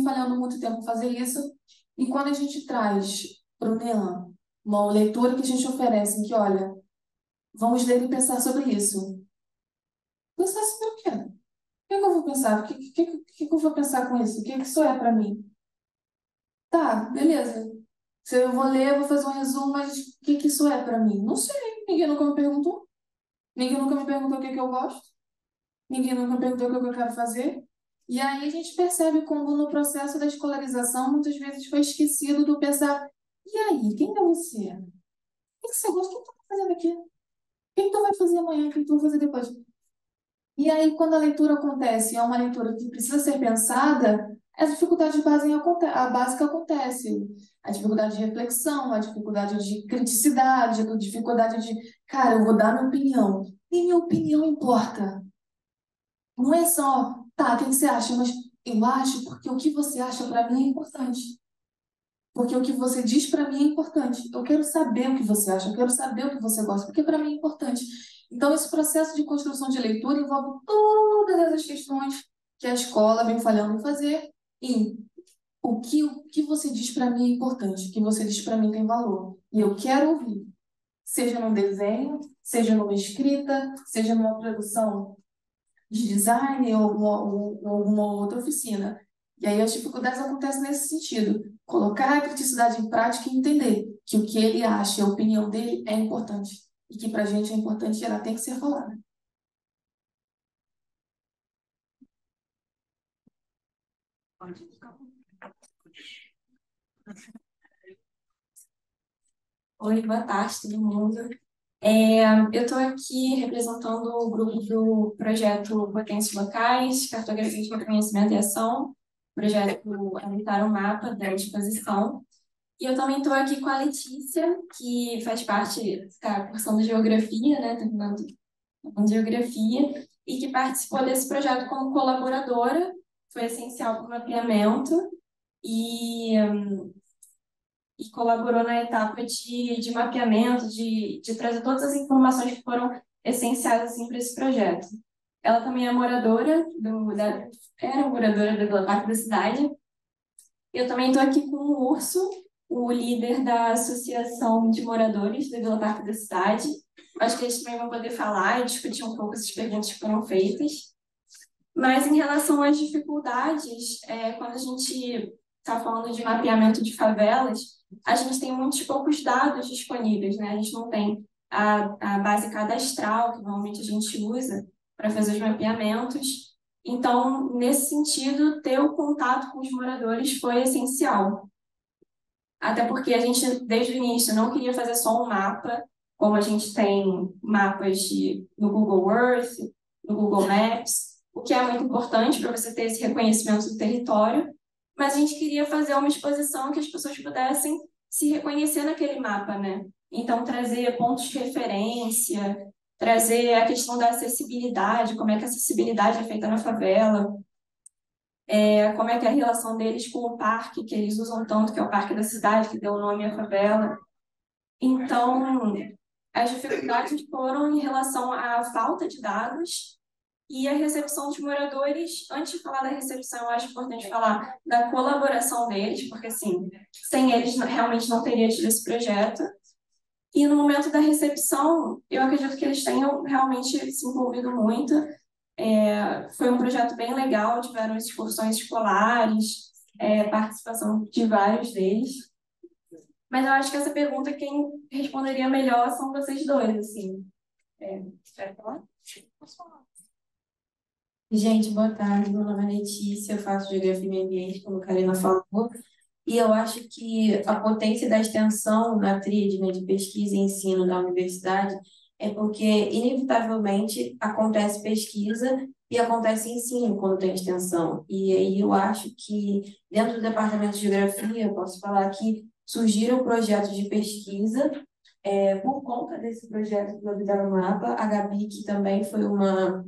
falhando muito tempo em fazer isso. E quando a gente traz para o NEAN uma leitura que a gente oferece, em que, olha, vamos ler e pensar sobre isso. Pensar sobre o quê? O que eu vou pensar? O que eu vou pensar com isso? O que isso é para mim? Tá, beleza. Se eu vou ler, eu vou fazer um resumo, mas o que isso é para mim? Não sei. Ninguém nunca me perguntou. Ninguém nunca me perguntou o que eu gosto. Ninguém nunca me perguntou o que eu quero fazer. E aí a gente percebe como no processo da escolarização, muitas vezes foi esquecido do pensar, e aí, quem é você? O que você gosta? O que tu tá fazendo aqui? O que tu vai fazer amanhã? O que tu vai fazer depois? E aí, quando a leitura acontece, é uma leitura que precisa ser pensada, a dificuldade básica acontece. A dificuldade de reflexão, a dificuldade de criticidade, a dificuldade de, cara, eu vou dar minha opinião. E minha opinião importa. Não é só, tá, o que você acha? Mas eu acho porque o que você acha para mim é importante. Porque o que você diz para mim é importante. Eu quero saber o que você acha, eu quero saber o que você gosta, porque para mim é importante. Então, esse processo de construção de leitura envolve todas essas questões que a escola vem falhando em fazer. E o que você diz para mim é importante, o que você diz para mim tem valor. E eu quero ouvir. Seja num desenho, seja numa escrita, seja numa produção de design ou alguma outra oficina. E aí as dificuldades acontecem nesse sentido. Colocar a criticidade em prática e entender que o que ele acha, a opinião dele é importante. E que para a gente é importante e ela tem que ser falada. Oi, boa tarde, todo mundo. Eu estou aqui representando o grupo do projeto Potências Locais, Cartografia de Conhecimento e Ação, projeto Habitar o Mapa da Exposição. E eu também estou aqui com a Letícia, que faz parte da porção de Geografia, né, terminando com Geografia, e que participou desse projeto como colaboradora, foi essencial para o mapeamento, e colaborou na etapa de mapeamento, de trazer todas as informações que foram essenciais assim, para esse projeto. Ela também é moradora era moradora do Vila Parque da Cidade. Eu também estou aqui com o Urso, o líder da Associação de Moradores do Vila Parque da Cidade. Acho que eles também vão poder falar e discutir um pouco essas perguntas que foram feitas. Mas em relação às dificuldades, quando a gente está falando de mapeamento de favelas, a gente tem muitos poucos dados disponíveis, né? A gente não tem a base cadastral, que normalmente a gente usa para fazer os mapeamentos, Então, nesse sentido, ter o contato com os moradores foi essencial. Até porque a gente, desde o início, não queria fazer só um mapa, como a gente tem mapas no Google Earth, no Google Maps, o que é muito importante para você ter esse reconhecimento do território, mas a gente queria fazer uma exposição que as pessoas pudessem se reconhecer naquele mapa, né? Então, trazer pontos de referência, trazer a questão da acessibilidade, como é que a acessibilidade é feita na favela, como é que é a relação deles com o parque, que eles usam tanto, que é o Parque da Cidade, que deu o nome à favela. Então, as dificuldades foram em relação à falta de dados e a recepção dos moradores. Antes de falar da recepção, eu acho importante falar da colaboração deles, porque, assim, sem eles realmente não teria tido esse projeto. E no momento da recepção, eu acredito que eles tenham realmente se envolvido muito. Foi um projeto bem legal, tiveram excursões escolares, participação de vários deles. Mas eu acho que essa pergunta, quem responderia melhor são vocês dois, assim. Quer falar? Posso falar. Gente, boa tarde. Meu nome é Letícia, eu faço Geografia e Meio Ambiente, como a Karina falou. E eu acho que a potência da extensão na tríade, né, de pesquisa e ensino da universidade é porque, inevitavelmente, acontece pesquisa e acontece ensino quando tem extensão. E aí eu acho que, dentro do Departamento de Geografia, eu posso falar que surgiram projetos de pesquisa por conta desse projeto do Habitar no Mapa. A Gabi, que também foi uma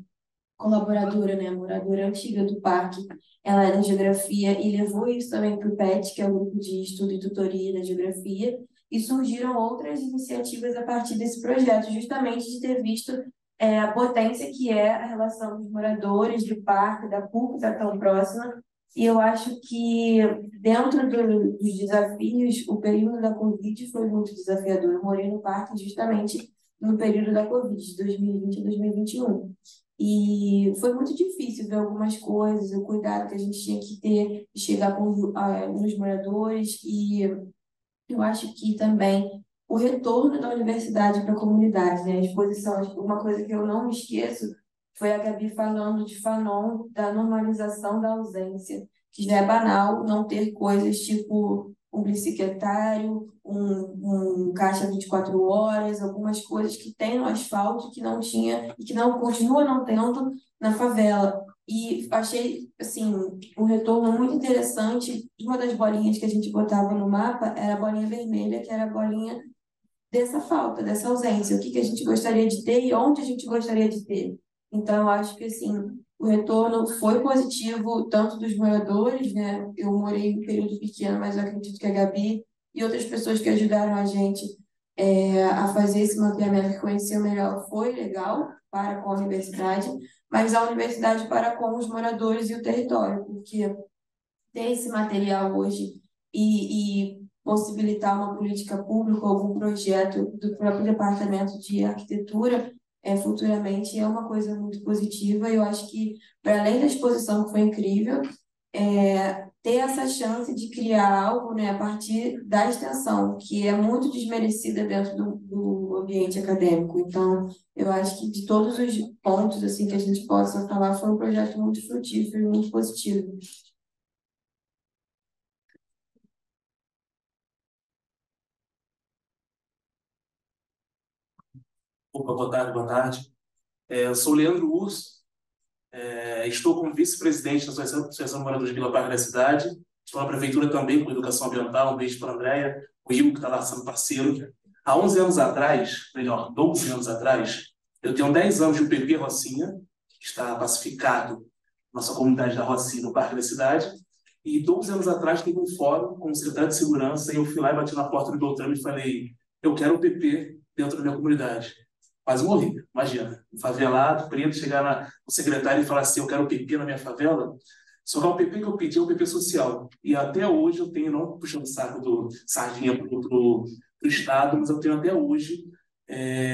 colaboradora, né, moradora antiga do parque, ela é da geografia e levou isso também para o PET, que é o grupo de estudo e tutoria da geografia, e surgiram outras iniciativas a partir desse projeto, justamente de ter visto a potência que é a relação dos moradores do parque, da PUC, está tão próxima, e eu acho que dentro dos desafios, o período da Covid foi muito desafiador. Eu morei no parque justamente no período da Covid, de 2020 a 2021. E foi muito difícil ver algumas coisas, o cuidado que a gente tinha que ter de chegar nos moradores. E eu acho que também o retorno da universidade para a comunidade, né? A exposição, uma coisa que eu não me esqueço foi a Gabi falando de Fanon, da normalização da ausência, que já é banal não ter coisas tipo um bicicletário, um caixa 24 horas, algumas coisas que tem no asfalto que não tinha e que não continua não tendo na favela. E achei, assim, um retorno muito interessante. Uma das bolinhas que a gente botava no mapa era a bolinha vermelha, que era a bolinha dessa falta, dessa ausência. O que a gente gostaria de ter e onde a gente gostaria de ter. Então, eu acho que, assim, o retorno foi positivo, tanto dos moradores, né? Eu morei em um período pequeno, mas eu acredito que a Gabi e outras pessoas que ajudaram a gente a fazer esse mapeamento, que conheceu melhor, foi legal para com a universidade, mas a universidade para com os moradores e o território, porque ter esse material hoje e possibilitar uma política pública, algum projeto do próprio departamento de arquitetura, futuramente é uma coisa muito positiva. E eu acho que, para além da exposição, que foi incrível, ter essa chance de criar algo, né, a partir da extensão, que é muito desmerecida dentro do ambiente acadêmico. Então, eu acho que de todos os pontos assim que a gente possa falar, foi um projeto muito frutífero e muito positivo. Opa, boa tarde, boa tarde. Eu sou o Leandro Urso, estou como vice-presidente da Associação de Moradores de Vila Parque da Cidade, estou na prefeitura também com educação ambiental, um beijo para a Andréia, o Rio, que está lá sendo parceiro. Há 11 anos atrás, melhor, 12 anos atrás, eu tenho 10 anos de UPP Rocinha, que está pacificado nossa comunidade da Rocinha, no Parque da Cidade, e 12 anos atrás teve um fórum com o secretário de Segurança, e eu fui lá e bati na porta do Beltrame e falei, eu quero o PP dentro da minha comunidade. Quase morri, imagina. Um favelado, preto, chegar no secretário e falar assim, eu quero o PP na minha favela. Só que o PP que eu pedi é o PP social. E até hoje eu tenho, não puxando o saco do sardinha pro Estado, mas eu tenho até hoje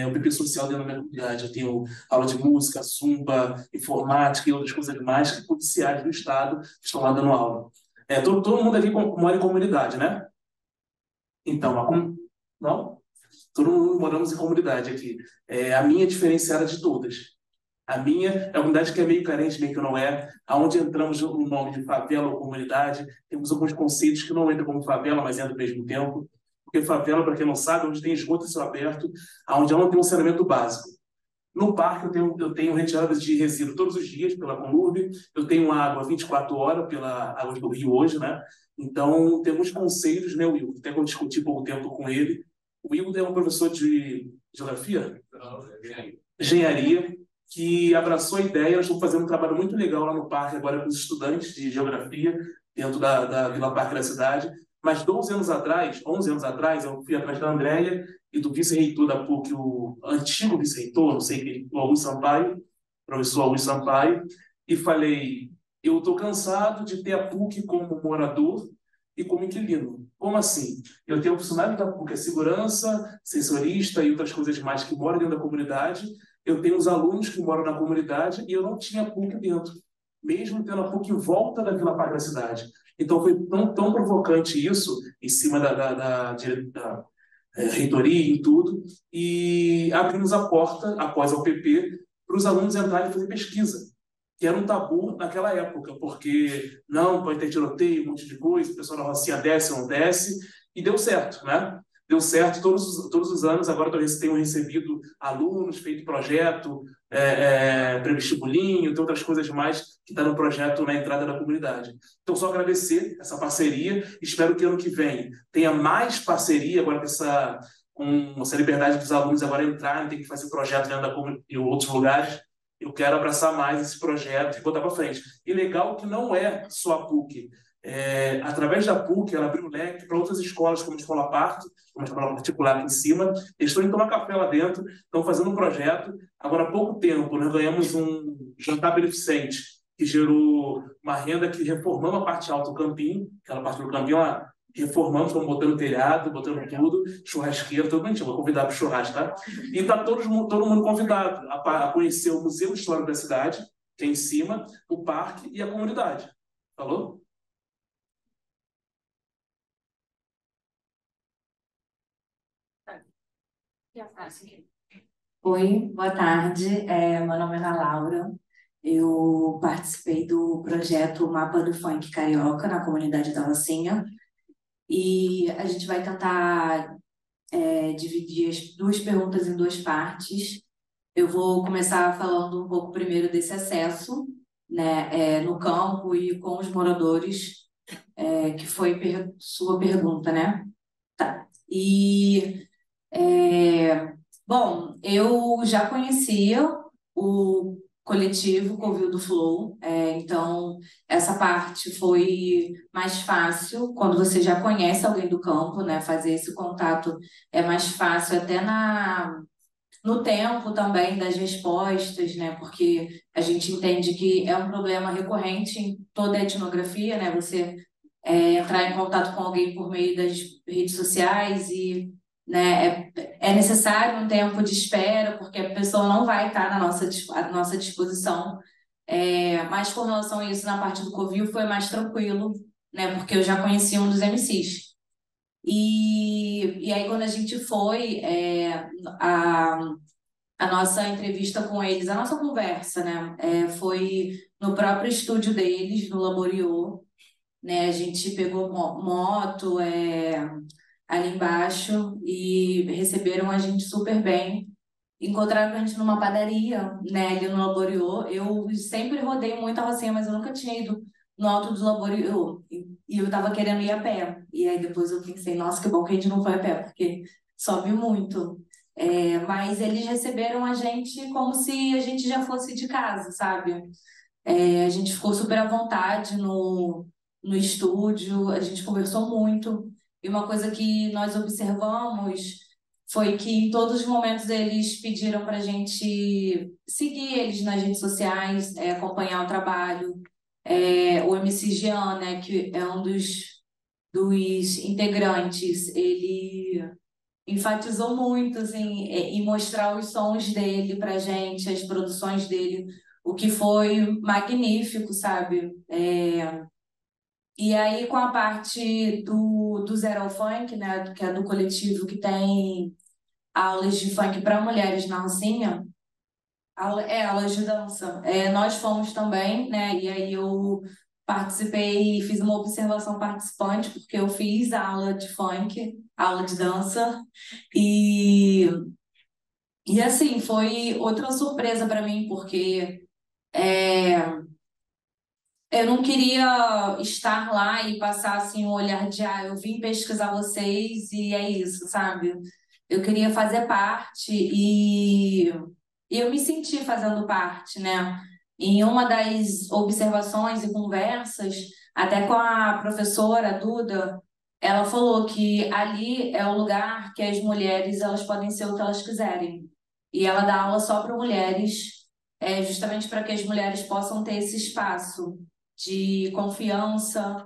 o PP social dentro da minha comunidade. Eu tenho aula de música, zumba, informática e outras coisas mais que policiais do Estado estão lá dando aula. Todo mundo aqui mora em comunidade, né? Então, não? Todo mundo moramos em comunidade aqui. A minha é diferenciada de todas. A minha é uma comunidade que é meio carente, meio que não é, aonde entramos no nome de favela ou comunidade, temos alguns conceitos que não entram como favela, mas entram ao mesmo tempo, porque favela, para quem não sabe, é onde tem esgoto a céu aberto, aonde não tem um saneamento básico. No parque eu tenho retiradas de resíduo todos os dias pela Conurb, eu tenho água 24 horas pela Águas do Rio hoje, né? Então, tem alguns conceitos, né, Will? Até que eu discuti pouco tempo com ele. O Will é um professor de geografia? Engenharia, que abraçou a ideia. Nós estamos fazendo um trabalho muito legal lá no parque, agora com os estudantes de geografia, dentro da Vila Parque da cidade. Mas 11 anos atrás, eu fui atrás da Andréia e do vice-reitor da PUC, o antigo vice-reitor, não sei, o Augusto Sampaio, professor Augusto Sampaio, e falei, eu estou cansado de ter a PUC como morador e como inquilino. Como assim? Eu tenho um funcionário da PUC, é segurança, sensorista e outras coisas mais que moram dentro da comunidade, eu tenho os alunos que moram na comunidade e eu não tinha PUC dentro, mesmo tendo a PUC em volta da Vila Parque da cidade. Então, foi tão provocante isso, em cima da reitoria e tudo, e abrimos a porta, após a UPP, para os alunos entrarem e fazer pesquisa, que era um tabu naquela época, porque não, pode ter tiroteio, um monte de coisa, o pessoal da Rocinha desce ou não desce, e deu certo, né? Deu certo todos os anos, agora eu tenho recebido alunos, feito projeto, pré-vestibulinho, tem outras coisas mais que está no projeto na entrada da comunidade. Então, só agradecer essa parceria, espero que ano que vem tenha mais parceria, agora com essa liberdade dos alunos agora entrarem, tem que fazer projeto dentro da comunidade em outros lugares. Eu quero abraçar mais esse projeto e botar para frente. E legal que não é só a PUC. Através da PUC, ela abriu um leque para outras escolas, como a Escola Parto, uma escola particular aqui em cima. Eles estão indo tomar café lá dentro, estão fazendo um projeto. Agora, há pouco tempo, nós ganhamos um jantar beneficente, que gerou uma renda que reformamos a parte alta do campinho, aquela parte do campinho lá, reformamos, estamos botando telhado, botando tudo, churrasqueiro, tudo bonitinho. Vou convidar para o churrasco, tá? E está todo mundo convidado a conhecer o Museu Histórico da cidade, que é em cima, o parque e a comunidade. Falou? Oi, boa tarde. Meu nome é Ana Laura. Eu participei do projeto Mapa do Funk Carioca na comunidade da Rocinha. E a gente vai tentar dividir as duas perguntas em duas partes. Eu vou começar falando um pouco primeiro desse acesso, né, no campo e com os moradores, que foi sua pergunta, né? Tá. Bom, eu já conhecia o coletivo Covil do Flow, então essa parte foi mais fácil quando você já conhece alguém do campo, né? Fazer esse contato é mais fácil até no tempo também das respostas, né? Porque a gente entende que é um problema recorrente em toda a etnografia, né? Você entrar em contato com alguém por meio das redes sociais e, né, é necessário um tempo de espera, porque a pessoa não vai estar à nossa disposição. Mas com relação a isso, na parte do Covil foi mais tranquilo, né? Porque eu já conhecia um dos MCs. E aí, quando a gente foi, a nossa entrevista com eles, a nossa conversa, né? Foi no próprio estúdio deles, no Laboriô, né? A gente pegou moto ali embaixo e receberam a gente super bem. Encontraram a gente numa padaria, né? Ali no Laboriô. Eu sempre rodei muito a Rocinha, mas eu nunca tinha ido no Alto do Laboriô. E eu tava querendo ir a pé. E aí depois eu pensei, nossa, que bom que a gente não foi a pé, porque sobe muito. Mas eles receberam a gente como se a gente já fosse de casa, sabe? A gente ficou super à vontade no estúdio, a gente conversou muito. E uma coisa que nós observamos foi que em todos os momentos eles pediram para a gente seguir eles nas redes sociais, acompanhar o trabalho. O MC Jean, né, que é um dos integrantes, ele enfatizou muito assim, em mostrar os sons dele para a gente, as produções dele, o que foi magnífico, sabe? E aí, com a parte do Zero ao Funk, né, que é do coletivo que tem aulas de funk para mulheres na Rocinha, Aulas de dança. Nós fomos também, né? E aí eu participei, fiz uma observação participante, porque eu fiz aula de funk, aula de dança, e, e assim, foi outra surpresa para mim, porque eu não queria estar lá e passar assim um olhar de, eu vim pesquisar vocês e é isso, sabe? Eu queria fazer parte e eu me senti fazendo parte, né? Em uma das observações e conversas, até com a professora Duda, ela falou que ali é o lugar que as mulheres elas podem ser o que elas quiserem. E ela dá aula só para mulheres, justamente para que as mulheres possam ter esse espaço de confiança,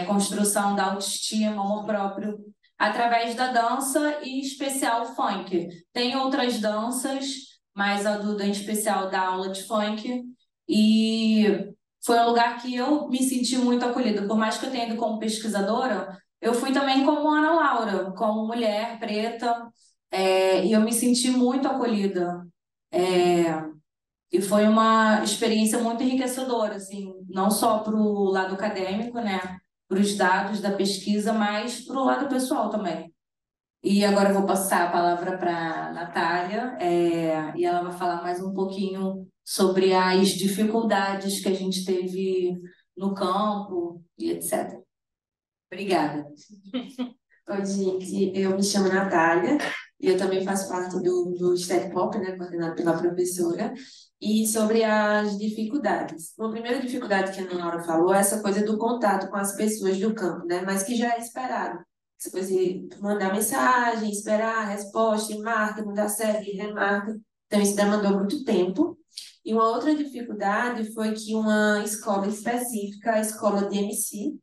construção da autoestima, amor próprio, através da dança e em especial o funk. Tem outras danças, mas a Duda em especial dá aula de funk e foi um lugar que eu me senti muito acolhida. Por mais que eu tenha ido como pesquisadora, eu fui também como Ana Laura, como mulher preta, e eu me senti muito acolhida. E foi uma experiência muito enriquecedora, assim, não só para o lado acadêmico, né, para os dados da pesquisa, mas para o lado pessoal também. E agora eu vou passar a palavra para a Natália, e ela vai falar mais um pouquinho sobre as dificuldades que a gente teve no campo e etc. Obrigada. Oi, gente, eu me chamo Natália e eu também faço parte do Step Pop, né, coordenado pela professora. E sobre as dificuldades. A primeira dificuldade que a Ana Laura falou é essa coisa do contato com as pessoas do campo, né, mas que já é esperado. Essa coisa de mandar mensagem, esperar a resposta, e marca, não dá certo, e remarca. Então, isso demandou muito tempo. E uma outra dificuldade foi que uma escola específica, a escola de MC,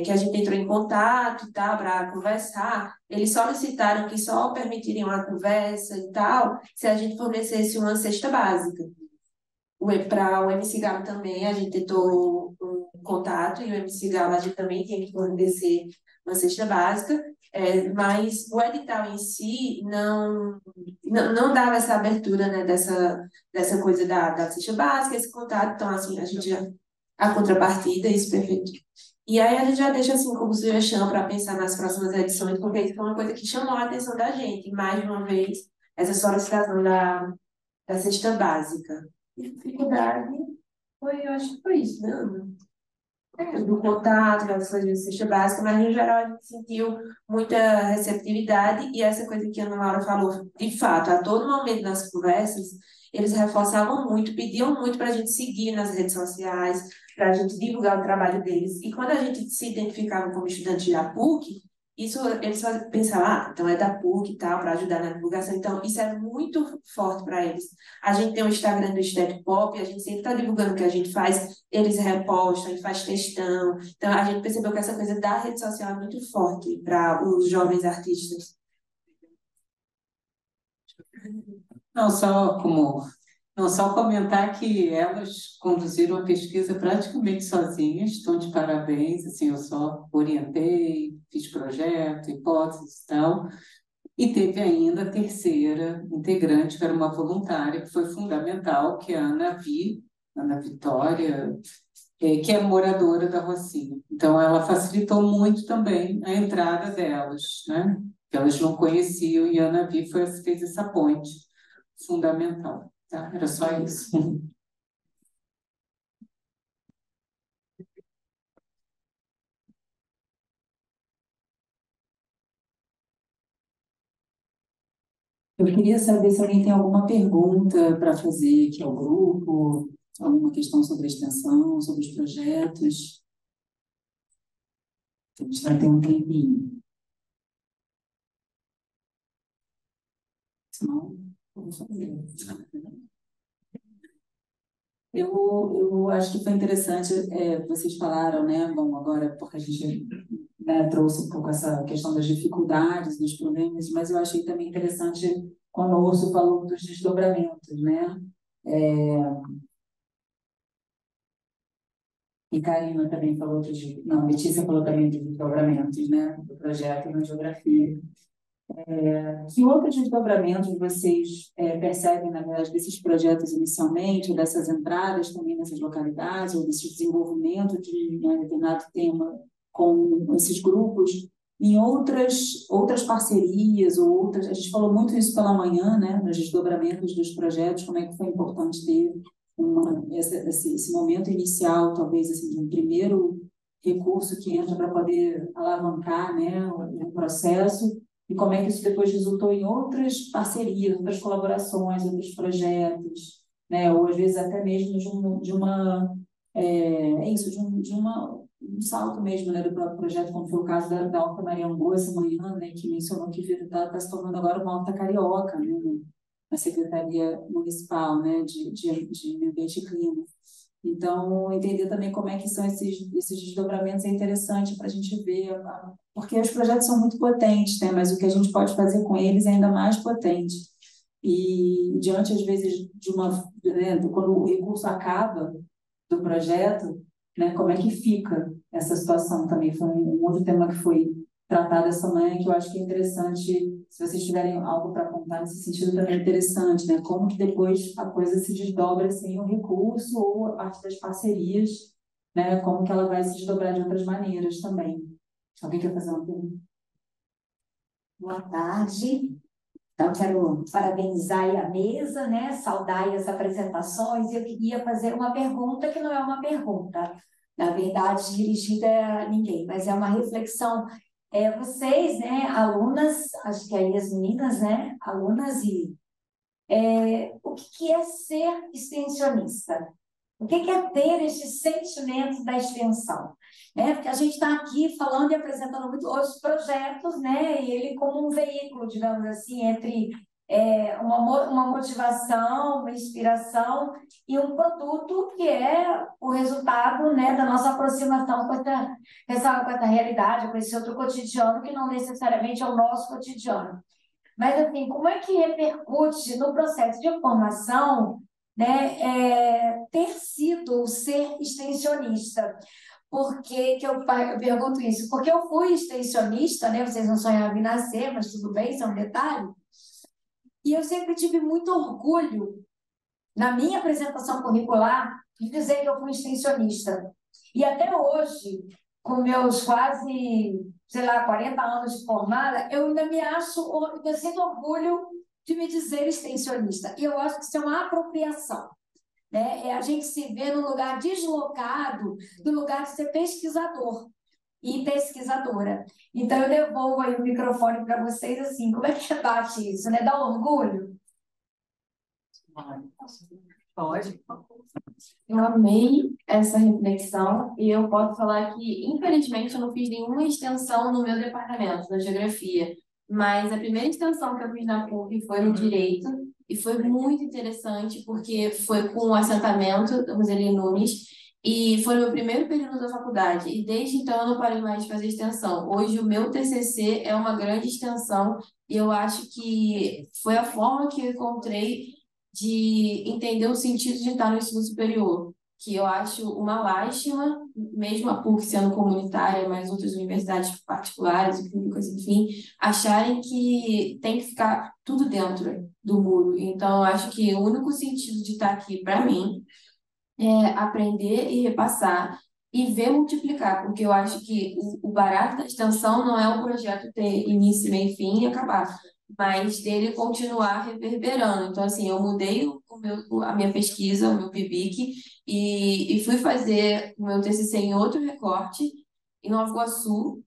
que a gente entrou em contato e tal para conversar, eles solicitaram que só permitiriam a conversa e tal se a gente fornecesse uma cesta básica. Para o MC Galo também, a gente tentou um contato e o MC Galo a gente também tinha que fornecer uma cesta básica, mas o edital em si não dava essa abertura, né, dessa coisa da cesta básica, esse contato, então assim, a gente já, a contrapartida, isso perfeito. E aí a gente já deixa assim como sugestão para pensar nas próximas edições, porque isso foi uma coisa que chamou a atenção da gente, mais de uma vez, essa solicitação da cesta básica. E dificuldade eu acho que foi isso, né, Ana? Do contato, das coisas de cesta básica, mas no geral a gente sentiu muita receptividade e essa coisa que a Ana Laura falou, de fato, a todo momento nas conversas, eles reforçavam muito, pediam muito para a gente seguir nas redes sociais, para a gente divulgar o trabalho deles. E quando a gente se identificava como estudante da PUC, isso eles pensavam, então é da PUC e tal, para ajudar na divulgação. Então, isso é muito forte para eles. A gente tem o Instagram do Step Pop, a gente sempre está divulgando o que a gente faz, eles repostam, a gente faz textão. Então, a gente percebeu que essa coisa da rede social é muito forte para os jovens artistas. Não, só comentar que elas conduziram a pesquisa praticamente sozinhas, estão de parabéns, assim, eu só orientei, fiz projeto, hipóteses e tal, e teve ainda a terceira integrante, que era uma voluntária, que foi fundamental, que é a Ana Vitória, que é moradora da Rocinha. Então, ela facilitou muito também a entrada delas, né? Que elas não conheciam, e a Ana fez essa ponte fundamental. Tá? Era só isso. Eu queria saber se alguém tem alguma pergunta para fazer aqui ao grupo, alguma questão sobre a extensão, sobre os projetos. A gente vai ter um tempinho. Senão, eu vou fazer. Eu acho que foi interessante, vocês falaram, né? Bom, agora, porque a gente, né, trouxe um pouco essa questão das dificuldades, dos problemas, mas eu achei também interessante quando o Urso falou dos desdobramentos, né? E Karina também falou Letícia falou também dos desdobramentos, né? Do projeto na geografia. Que outros desdobramentos vocês percebem, na verdade, desses projetos inicialmente, ou dessas entradas também nessas localidades, ou desse desenvolvimento de determinado tema com esses grupos, em outras parcerias, ou outras... A gente falou muito isso pela manhã, né, nos desdobramentos dos projetos, como é que foi importante ter esse momento inicial, talvez, assim, de um primeiro recurso que entra para poder alavancar, né, o processo, e como é que isso depois resultou em outras parcerias, outras colaborações, outros projetos, né? Ou às vezes até mesmo um salto mesmo, né, do próprio projeto, como foi o caso da Horta Mariamboa essa manhã, né, que mencionou que está se tornando agora uma horta carioca, né, na Secretaria Municipal, né, de Meio Ambiente e Clima. Então, entender também como é que são esses desdobramentos é interessante para a gente ver, porque os projetos são muito potentes, né? Mas o que a gente pode fazer com eles é ainda mais potente. E diante, às vezes, quando o recurso acaba do projeto, né, como é que fica essa situação também? Foi um outro tema que foi tratado essa manhã, que eu acho que é interessante, se vocês tiverem algo para contar nesse sentido, também é interessante, né? Como que depois a coisa se desdobra sem o recurso ou a parte das parcerias, né? Como que ela vai se desdobrar de outras maneiras também. Alguém quer fazer uma pergunta? Boa tarde. Então, quero parabenizar aí a mesa, né? Saudar aí as apresentações. Eu queria fazer uma pergunta que não é uma pergunta, na verdade, dirigida a ninguém, mas é uma reflexão. Vocês, né, alunas, acho que aí as meninas, né, alunas, e o que é ser extensionista? O que é ter este sentimento da extensão? Porque a gente está aqui falando e apresentando muito os projetos, né, e ele como um veículo, digamos assim, entre uma motivação, uma inspiração e um produto que é o resultado, né, da nossa aproximação com essa realidade, com esse outro cotidiano que não necessariamente é o nosso cotidiano. Mas, assim, como é que repercute no processo de formação, né, ter sido ser extensionista? Por que eu pergunto isso? Porque eu fui extensionista, né? Vocês não sonhavam em nascer, mas tudo bem, isso é um detalhe. E eu sempre tive muito orgulho, na minha apresentação curricular, de dizer que eu fui extensionista. E até hoje, com meus quase, sei lá, 40 anos de formada, eu ainda eu sinto orgulho de me dizer extensionista. E eu acho que isso é uma apropriação, né? É a gente se ver num lugar deslocado do lugar de ser pesquisador e pesquisadora. Então, eu devolvo aí o microfone para vocês, assim, como é que bate isso, né? Dá orgulho? Pode. Eu amei essa reflexão e eu posso falar que, infelizmente, eu não fiz nenhuma extensão no meu departamento, na geografia, mas a primeira extensão que eu fiz na PUC foi no direito e foi muito interessante porque foi com o assentamento da Roseli Nunes e foi no meu primeiro período da faculdade e desde então eu não parei mais de fazer extensão. Hoje o meu TCC é uma grande extensão e eu acho que foi a forma que eu encontrei de entender o sentido de estar no ensino superior, que eu acho uma lástima, mesmo a PUC sendo comunitária, mas outras universidades particulares e públicas, enfim, acharem que tem que ficar tudo dentro do muro. Então, eu acho que o único sentido de estar aqui, para mim, é aprender e repassar e ver multiplicar, porque eu acho que o barato da extensão não é o projeto ter início, meio, fim e acabar, mas dele continuar reverberando. Então, assim, eu mudei a minha pesquisa, o meu PIBIC, e fui fazer o meu TCC em outro recorte, em Nova Iguaçu,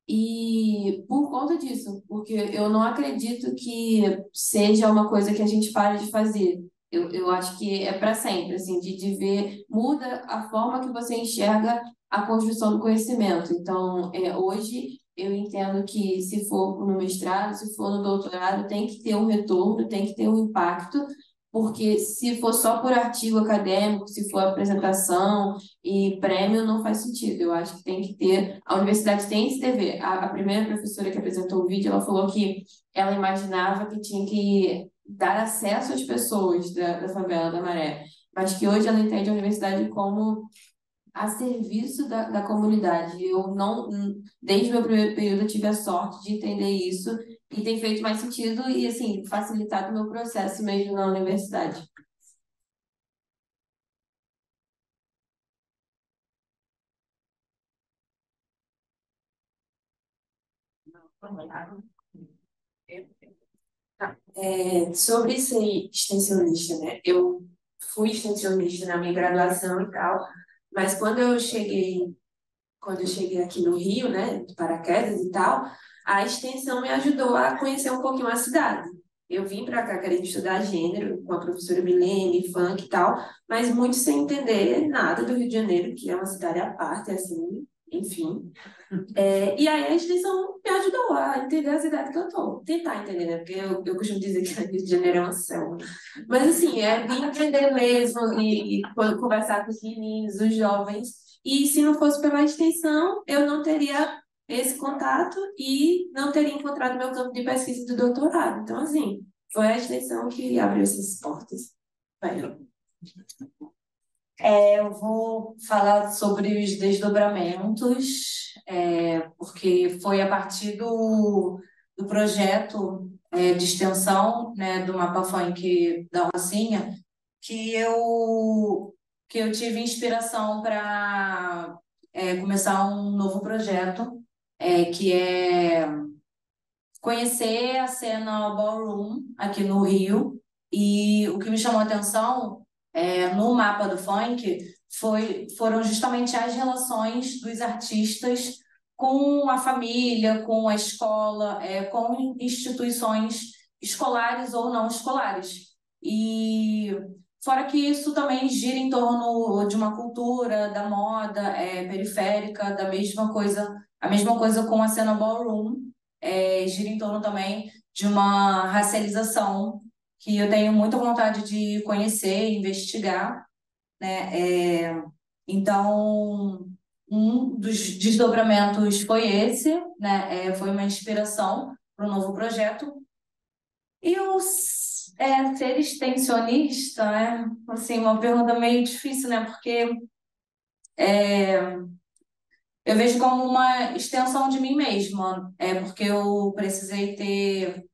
e por conta disso, porque eu não acredito que seja uma coisa que a gente pare de fazer. Eu acho que é para sempre, assim, de ver, muda a forma que você enxerga a construção do conhecimento. Então, hoje eu entendo que se for no mestrado, se for no doutorado, tem que ter um retorno, tem que ter um impacto, porque se for só por artigo acadêmico, se for apresentação e prêmio, não faz sentido. Eu acho que tem que ter, a universidade tem esse dever. A primeira professora que apresentou o vídeo, ela falou que ela imaginava que tinha que dar acesso às pessoas da favela da Maré, mas que hoje ela entende a universidade como a serviço da comunidade. Eu não, desde o meu primeiro período, eu tive a sorte de entender isso e tem feito mais sentido e, assim, facilitado o meu processo mesmo na universidade. Sobre ser extensionista, né? Eu fui extensionista na minha graduação e tal, mas quando eu cheguei aqui no Rio, né, de paraquedas e tal, a extensão me ajudou a conhecer um pouquinho a cidade. Eu vim para cá querendo estudar gênero com a professora Milene, funk e tal, mas muito sem entender nada do Rio de Janeiro, que é uma cidade à parte, assim, enfim. E aí a extensão me ajudou a entender a cidade que eu tô. Tentar entender, né? Porque eu costumo dizer que o Rio de Janeiro é uma selva. Mas assim, é vir entender mesmo e conversar com os meninos, os jovens. E se não fosse pela extensão, eu não teria esse contato e não teria encontrado meu campo de pesquisa do doutorado. Então, assim, foi a extensão que abriu essas portas. Vai. Eu vou falar sobre os desdobramentos, porque foi a partir do projeto de extensão, né, do Mapa Funk da Rocinha que eu tive inspiração para começar um novo projeto, que é conhecer a cena ballroom aqui no Rio. E o que me chamou a atenção no mapa do funk foram justamente as relações dos artistas com a família, com a escola, com instituições escolares ou não escolares. E fora que isso também gira em torno de uma cultura, da moda periférica, a mesma coisa com a cena ballroom, gira em torno também de uma racialização que eu tenho muita vontade de conhecer e investigar, né? Então, um dos desdobramentos foi esse, né? Foi uma inspiração para o novo projeto. E ser extensionista, assim, uma pergunta meio difícil, né? Porque eu vejo como uma extensão de mim mesma, porque eu precisei ter.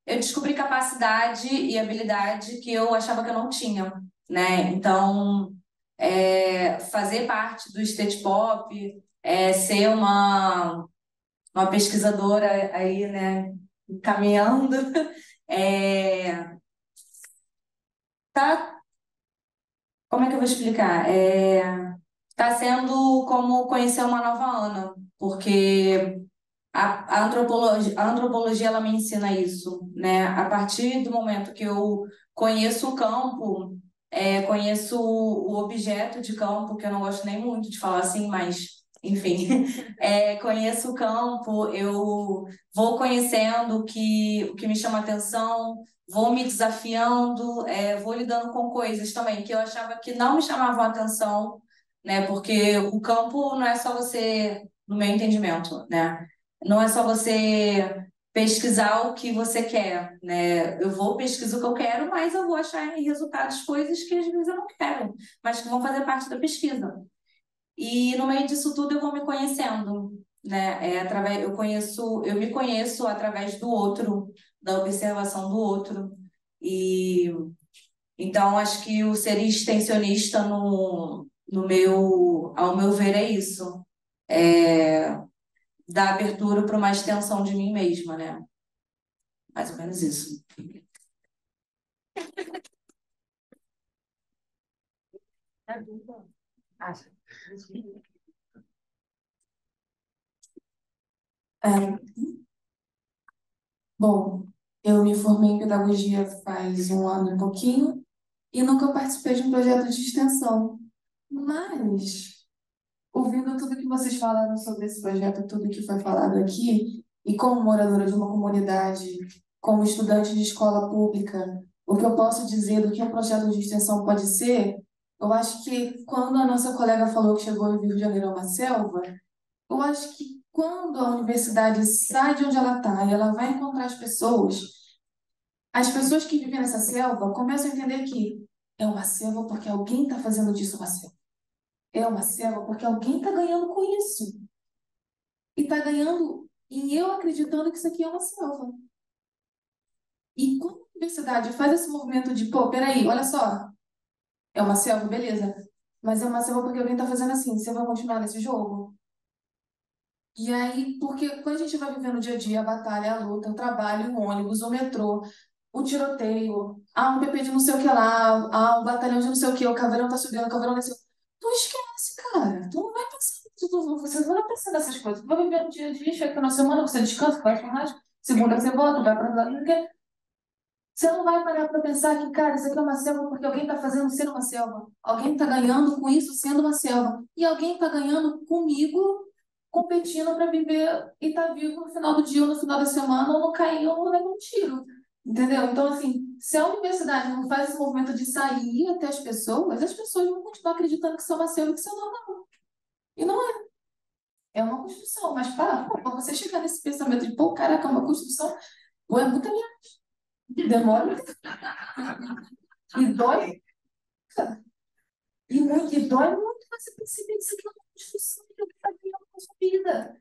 Eu descobri capacidade e habilidade que eu achava que eu não tinha, né? Então, fazer parte do state pop, ser uma pesquisadora aí, né? Caminhando, tá. Como é que eu vou explicar? Tá sendo como conhecer uma nova Ana, porque a antropologia ela me ensina isso, né? A partir do momento que eu conheço o campo, conheço o objeto de campo, que eu não gosto nem muito de falar assim, mas enfim, conheço o campo, eu vou conhecendo o que me chama atenção, vou me desafiando, vou lidando com coisas também que eu achava que não me chamavam atenção, né? Porque o campo não é só você, no meu entendimento, né? Não é só você pesquisar o que você quer, né? Eu vou pesquisar o que eu quero, mas eu vou achar em resultados coisas que às vezes eu não quero, mas que vão fazer parte da pesquisa. E no meio disso tudo eu vou me conhecendo, né? Eu me conheço através do outro, da observação do outro. E então acho que o ser extensionista ao meu ver, é isso. Dar abertura para uma extensão de mim mesma, né? Mais ou menos isso. Bom, eu me formei em pedagogia faz um ano e pouquinho e nunca participei de um projeto de extensão. Mas, ouvindo tudo que vocês falaram sobre esse projeto, tudo que foi falado aqui, e como moradora de uma comunidade, como estudante de escola pública, o que eu posso dizer do que um projeto de extensão pode ser, eu acho que quando a nossa colega falou que chegou em Rio de Janeiro é uma selva, eu acho que quando a universidade sai de onde ela está e ela vai encontrar as pessoas que vivem nessa selva começam a entender que é uma selva porque alguém está fazendo disso uma selva. É uma selva porque alguém está ganhando com isso. E está ganhando E eu acreditando que isso aqui é uma selva. E quando a universidade faz esse movimento de, pô, peraí, olha só, é uma selva, beleza. Mas é uma selva porque alguém tá fazendo assim, você vai continuar nesse jogo? E aí, porque quando a gente vai vivendo o dia a dia, a batalha, a luta, o trabalho, o ônibus, o metrô, o tiroteio, um PP de não sei o que lá, um batalhão de não sei o que, o caveirão tá subindo, o caveirão desceu. Tu esquece, cara. Tu não vai pensar, você não vai pensar nessas coisas. Tu vai viver no dia a dia, chega na semana, você descansa, vai pra rádio, segunda você volta, vai pra lá, você não vai parar para pensar que, cara, isso aqui é uma selva porque alguém está fazendo ser uma selva. Alguém está ganhando com isso sendo uma selva. E alguém está ganhando comigo competindo para viver e estar vivo no final do dia, ou no final da semana, ou não cair, ou não levar um tiro. Entendeu? Então, assim, se a universidade não faz esse movimento de sair até as pessoas vão continuar acreditando que isso é uma selva e que isso é normal. E não é. É uma construção. Mas para você chegar nesse pensamento de, pô, caraca, é uma construção, pô, é muita viagem. Demora. E dói. E dói muito você perceber que isso aqui é uma construção que está criando na sua vida.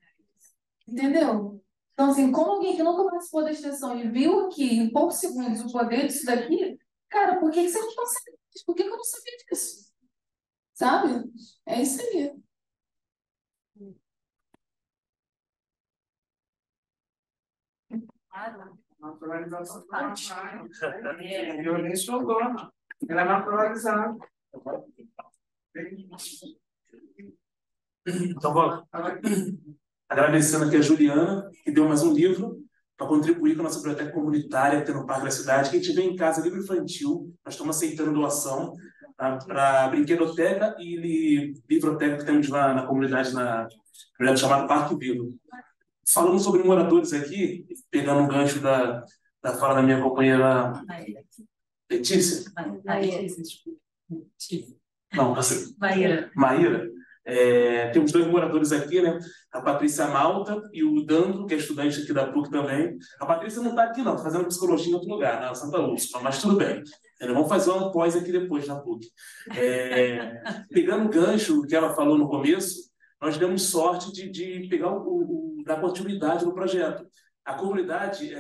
Entendeu? Então, assim, como alguém que nunca participou da extensão e viu aqui, em poucos segundos, o poder disso daqui, cara, por que você não sabia disso? Por que eu não sabia disso? Sabe? É isso aí. Naturalização. Violência urbana. Ela é naturalizada. Então, vamos agradecendo aqui a Juliana, que deu mais um livro para contribuir com a nossa biblioteca comunitária que tem no Parque da Cidade. Quem tiver em casa livro infantil, nós estamos aceitando doação para brinquedoteca e livroteca que temos lá na comunidade, na projeto chamado Parque Vivo. Falando sobre moradores aqui, pegando um gancho da fala da minha companheira Letícia. Não, você. Maíra. Temos dois moradores aqui, né? A Patrícia Malta e o Dandro, que é estudante aqui da PUC também. A Patrícia não está aqui, não, está fazendo psicologia em outro lugar, na Santa Úrsula, mas tudo bem. Vamos fazer uma pós aqui depois na PUC. Pegando o gancho que ela falou no começo, nós demos sorte de pegar dar continuidade no projeto. A comunidade,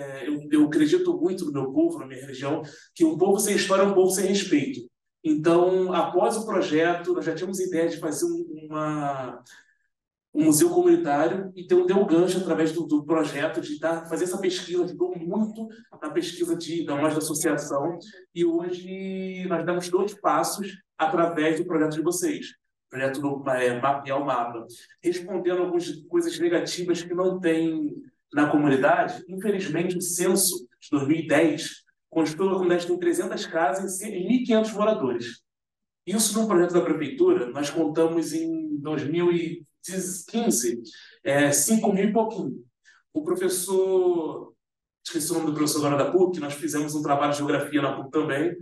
eu acredito muito no meu povo, na minha religião, que um povo sem história é um povo sem respeito. Então, após o projeto, nós já tínhamos ideia de fazer um museu comunitário e deu um gancho através do projeto de fazer essa pesquisa, ajudou muito na pesquisa da nossa associação, e hoje nós damos 2 passos através do projeto de vocês. O projeto do Mapear o Mapa, respondendo algumas coisas negativas que não tem na comunidade. Infelizmente, o censo de 2010 constou a comunidade tem 300 casas e 1.500 moradores. Isso num projeto da prefeitura, nós contamos em 2015, 5.000 e pouquinho. O professor, esqueci o nome do professor agora da PUC, nós fizemos um trabalho de geografia na PUC também,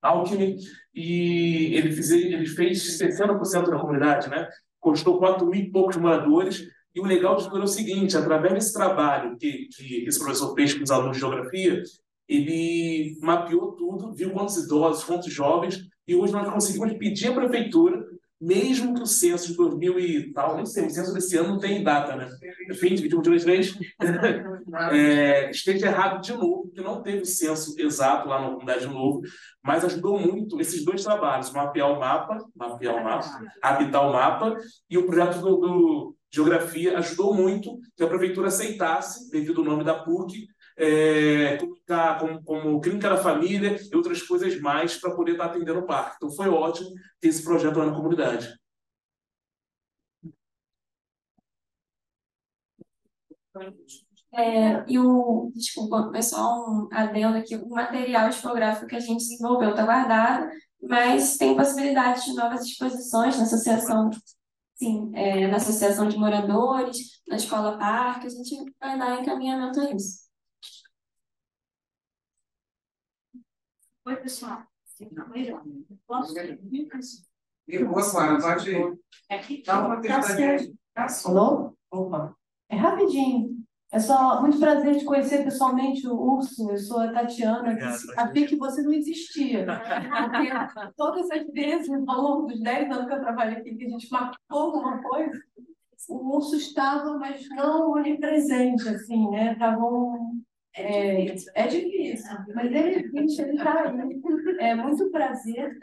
Alckmin, e ele fez 60% da comunidade, né? Constou 4.000 e poucos moradores. E o legal de tudo é o seguinte, através desse trabalho que esse professor fez com os alunos de geografia, ele mapeou tudo, viu quantos idosos, quantos jovens, e hoje nós conseguimos pedir à prefeitura, mesmo que o censo de 2000 e tal, nem sei, o censo desse ano não tem data, né? Fim de 21, 22, esteja errado de novo, porque não teve o censo exato lá na comunidade de novo, mas ajudou muito esses 2 trabalhos, mapear o mapa, habitar o mapa, e o projeto do Geografia ajudou muito que a prefeitura aceitasse, devido ao nome da PUC, como clínica da família e outras coisas mais para poder estar atendendo o parque. Então foi ótimo ter esse projeto lá na comunidade. Desculpa, foi só um adendo aqui, o material tipográfico que a gente desenvolveu está guardado, mas tem possibilidade de novas exposições na associação, sim, na associação de moradores, na escola parque, a gente vai dar encaminhamento a isso. Oi, pessoal. Posso? Pode ir. Dá uma testadinha. Alô? Opa. É rapidinho. É só muito prazer te conhecer pessoalmente, o Urso. Eu sou a Tatiana. Achei que você não existia. Porque todas as vezes, ao longo dos 10 anos que eu trabalho aqui, que a gente marcou alguma coisa, o urso estava, mas não onipresente, assim, né? É difícil, mas ele existe, ele está aí. É muito prazer.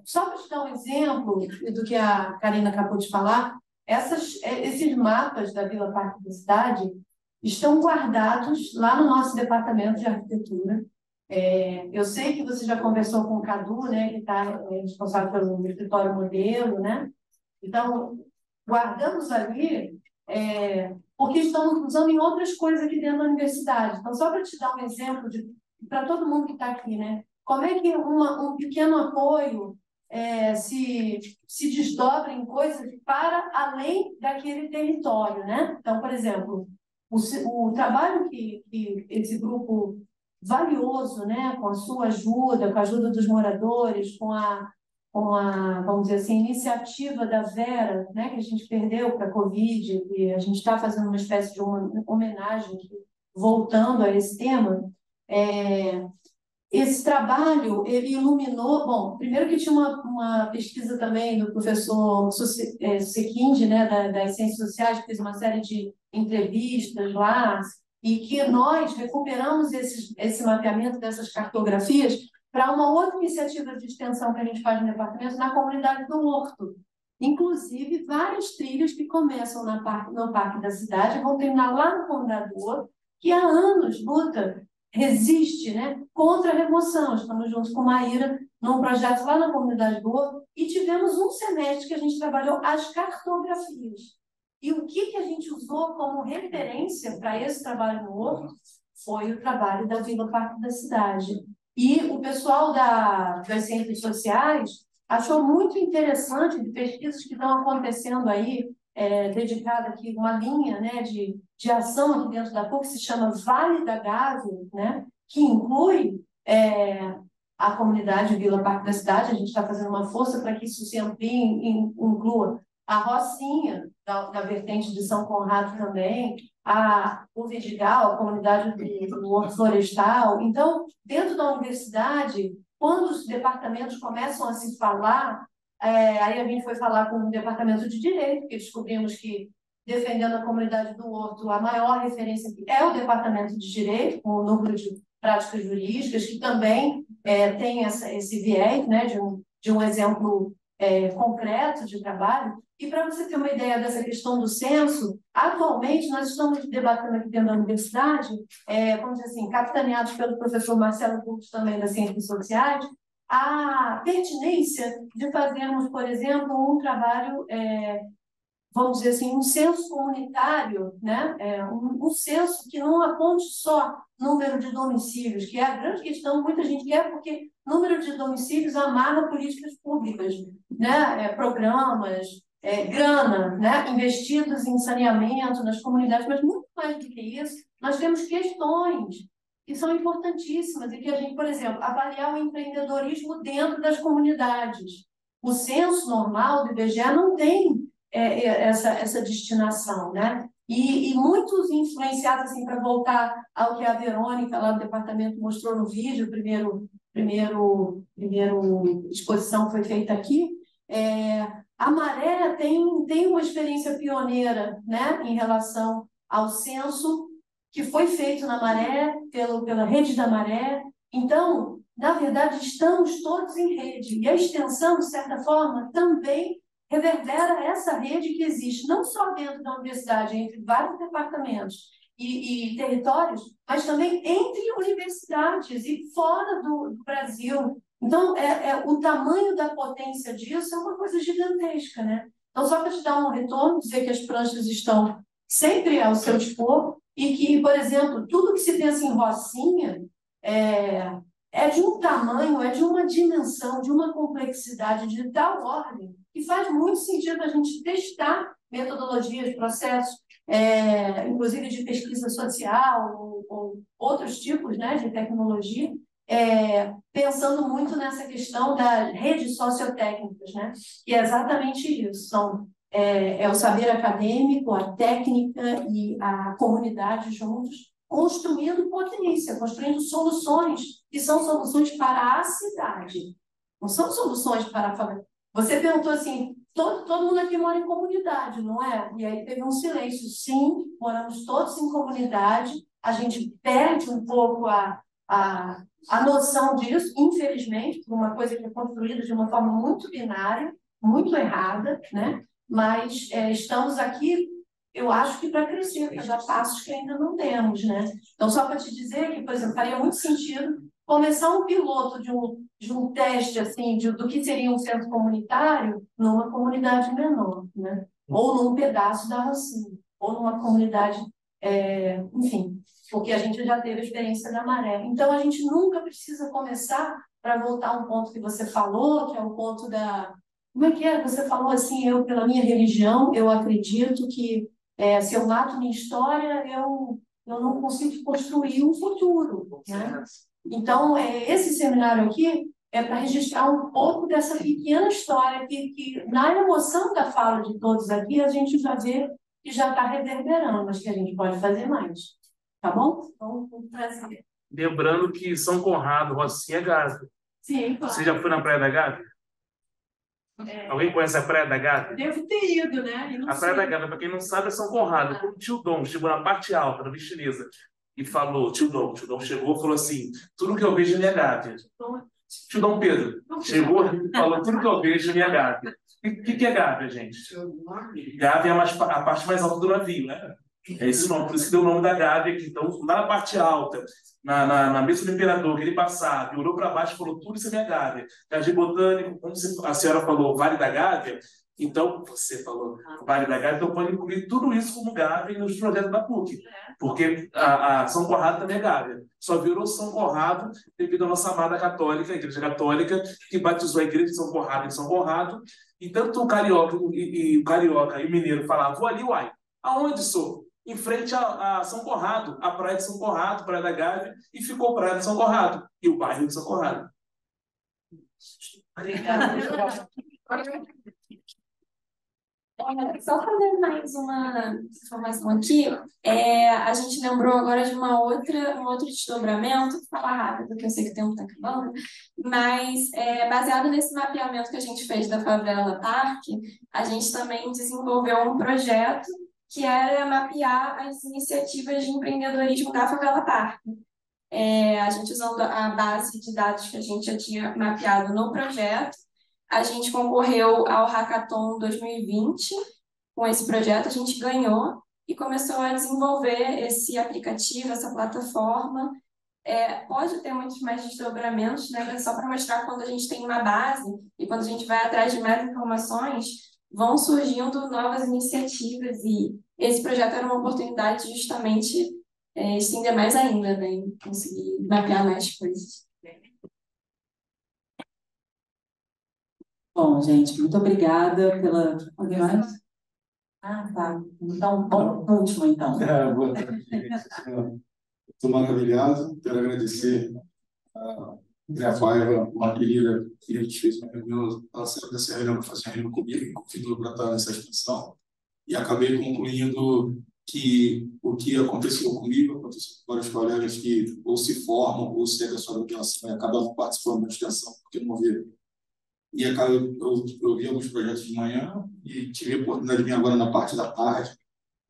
Só para te dar um exemplo do que a Karina acabou de falar, esses mapas da Vila Parque da Cidade estão guardados lá no nosso departamento de arquitetura. Eu sei que você já conversou com o Cadu, né, que está responsável pelo escritório modelo, né? Então, guardamos ali, porque estamos usando em outras coisas aqui dentro da universidade. Então, só para te dar um exemplo, para todo mundo que está aqui, né? Como é que um pequeno apoio se desdobra em coisas para além daquele território, né? Então, por exemplo, o trabalho que esse grupo valioso, né, com a sua ajuda, com a ajuda dos moradores, com a, vamos dizer assim, iniciativa da Vera, né, que a gente perdeu para a Covid, e a gente está fazendo uma espécie de uma homenagem, voltando a esse tema. Esse trabalho, ele iluminou... Bom, primeiro que tinha uma pesquisa também do professor Sequinde, né, das Ciências Sociais, que fez uma série de entrevistas lá, e que nós recuperamos esse mapeamento dessas cartografias para uma outra iniciativa de extensão que a gente faz no departamento, na comunidade do Horto. Inclusive, várias trilhas que começam no Parque da Cidade e vão terminar lá na comunidade do Horto, que há anos luta, resiste, né, contra a remoção. Estamos juntos com Maíra num projeto lá na comunidade do Horto e tivemos um semestre que a gente trabalhou as cartografias. E o que a gente usou como referência para esse trabalho no Horto foi o trabalho da Vila Parque da Cidade. E o pessoal das ciências sociais achou muito interessante de pesquisas que estão acontecendo aí, dedicada aqui uma linha, né, de ação aqui dentro da PUC, que se chama Vale da Gávea, né, que inclui a comunidade Vila Parque da Cidade. A gente está fazendo uma força para que isso se amplie, inclua a Rocinha, da vertente de São Conrado também, o Vidigal, a comunidade do Horto Florestal. Então, dentro da universidade, quando os departamentos começam a se falar, aí a gente foi falar com o departamento de Direito, porque descobrimos que, defendendo a comunidade do Horto, a maior referência aqui é o departamento de Direito, com o núcleo de práticas jurídicas, que também tem esse viés, né, de um exemplo concreto de trabalho. E para você ter uma ideia dessa questão do censo, atualmente nós estamos debatendo aqui dentro da universidade, vamos dizer assim, capitaneados pelo professor Marcelo Curtis, também das Ciências Sociais, a pertinência de fazermos, por exemplo, um trabalho, vamos dizer assim, um censo comunitário, né? Um censo que não aponte só número de domicílios, que é a grande questão, muita gente quer, porque número de domicílios amarra políticas públicas, né? Programas, grana, né, investidos em saneamento nas comunidades, mas muito mais do que isso, nós temos questões que são importantíssimas e que a gente, por exemplo, avaliar o empreendedorismo dentro das comunidades. O censo normal do IBGE não tem essa destinação, né? E muitos influenciados, assim, para voltar ao que a Verônica lá do departamento mostrou no vídeo, primeiro exposição foi feita aqui, a Maré tem uma experiência pioneira, né, em relação ao censo que foi feito na Maré, pela Rede da Maré. Então, na verdade, estamos todos em rede. E a extensão, de certa forma, também reverbera essa rede que existe, não só dentro da universidade, entre vários departamentos e territórios, mas também entre universidades e fora do Brasil. Então, o tamanho da potência disso é uma coisa gigantesca, né? Então, só para te dar um retorno, dizer que as pranchas estão sempre ao seu dispor e que, por exemplo, tudo que se pensa em Rocinha é de um tamanho, é de uma dimensão, de uma complexidade de tal ordem que faz muito sentido a gente testar metodologias, processos, inclusive de pesquisa social ou outros tipos, né, de tecnologia, pensando muito nessa questão das redes sociotécnicas, né? Que é exatamente isso, é o saber acadêmico, a técnica e a comunidade juntos, construindo potência, construindo soluções, que são soluções para a cidade, não são soluções para a família. Você perguntou assim, todo mundo aqui mora em comunidade, não é? E aí teve um silêncio. Sim, moramos todos em comunidade, a gente perde um pouco a noção disso, infelizmente, por uma coisa que é construída de uma forma muito binária, muito errada, né? Mas estamos aqui, eu acho que para crescer, para dar passos que ainda não temos, né? Então, só para te dizer que, por exemplo, faria muito sentido começar um piloto de um teste assim, do que seria um centro comunitário numa comunidade menor, né? Ou num pedaço da Rocinha, ou numa comunidade, enfim, porque a gente já teve a experiência da Maré. Então, a gente nunca precisa começar, para voltar a um ponto que você falou, que é o ponto da... Como é que é? Você falou assim, eu, pela minha religião, eu acredito que se eu mato minha história, eu não consigo construir um futuro, né? Então, esse seminário aqui é para registrar um pouco dessa pequena história que, na emoção da fala de todos aqui, a gente já vê que já está reverberando, mas que a gente pode fazer mais. Tá bom? Então, um prazer. Lembrando que São Conrado, Rocinha é Gávea. Sim, claro. Você já foi na Praia da Gávea? Alguém conhece a Praia da Gávea? Devo ter ido, né? A Praia da Gávea, para quem não sabe, é São Conrado. Quando o tio Dom chegou na parte alta, na Chinesa, e falou, tio Dom chegou e falou assim, tudo que eu vejo é minha Gávea. Tio Dom Pedro chegou e falou, tudo que eu vejo é minha Gávea. O que é Gávea, gente? Gávea é a parte mais alta do navio, né? É esse nome, por isso que deu o nome da Gávea aqui. Então, lá na parte alta, na mesa do imperador, que ele passava, olhou para baixo e falou, tudo isso é minha Gávea. Jardim Botânico, como a senhora falou, Vale da Gávea, então, você falou Vale da Gávea, então pode incluir tudo isso como Gávea nos projetos da PUC, porque a São Conrado também é Gávea. Só virou São Conrado devido à nossa amada católica, a Igreja Católica, que batizou a Igreja de São Conrado em São Conrado, e tanto o carioca e o mineiro falavam, vou ali, uai, aonde sou? Em frente a São Conrado, a praia de São Conrado, Praia da Gávea, e ficou Praia de São Conrado, e o bairro de São Conrado. Só fazendo mais uma informação aqui, a gente lembrou agora de um outro desdobramento, vou falar rápido, porque eu sei que o tempo está acabando, mas baseado nesse mapeamento que a gente fez da favela Parque, a gente também desenvolveu um projeto que era mapear as iniciativas de empreendedorismo da favela Parque. A gente usando a base de dados que a gente já tinha mapeado no projeto, a gente concorreu ao Hackathon 2020 com esse projeto, a gente ganhou e começou a desenvolver esse aplicativo, essa plataforma. Pode ter muitos mais desdobramentos, né? Mas só para mostrar quando a gente tem uma base e quando a gente vai atrás de mais informações, vão surgindo novas iniciativas e esse projeto era uma oportunidade de justamente estender mais ainda, né? E conseguir mapear mais coisas. Bom, gente, muito obrigada pela... Alguém mais? Ah, tá. Então, bom, último, então. Boa tarde, gente. Estou maravilhado. Quero agradecer a Andréa Paiva, uma querida que a gente fez uma reunião, ela saiu dessa reunião para fazer uma reunião comigo, me convidou para estar nessa extensão, e acabei concluindo que o que aconteceu comigo aconteceu com vários colegas que ou se formam ou seguem a sua orientação e acabam participando da extensão, porque não vê. E eu vi alguns projetos de manhã e tive a oportunidade de vir agora na parte da tarde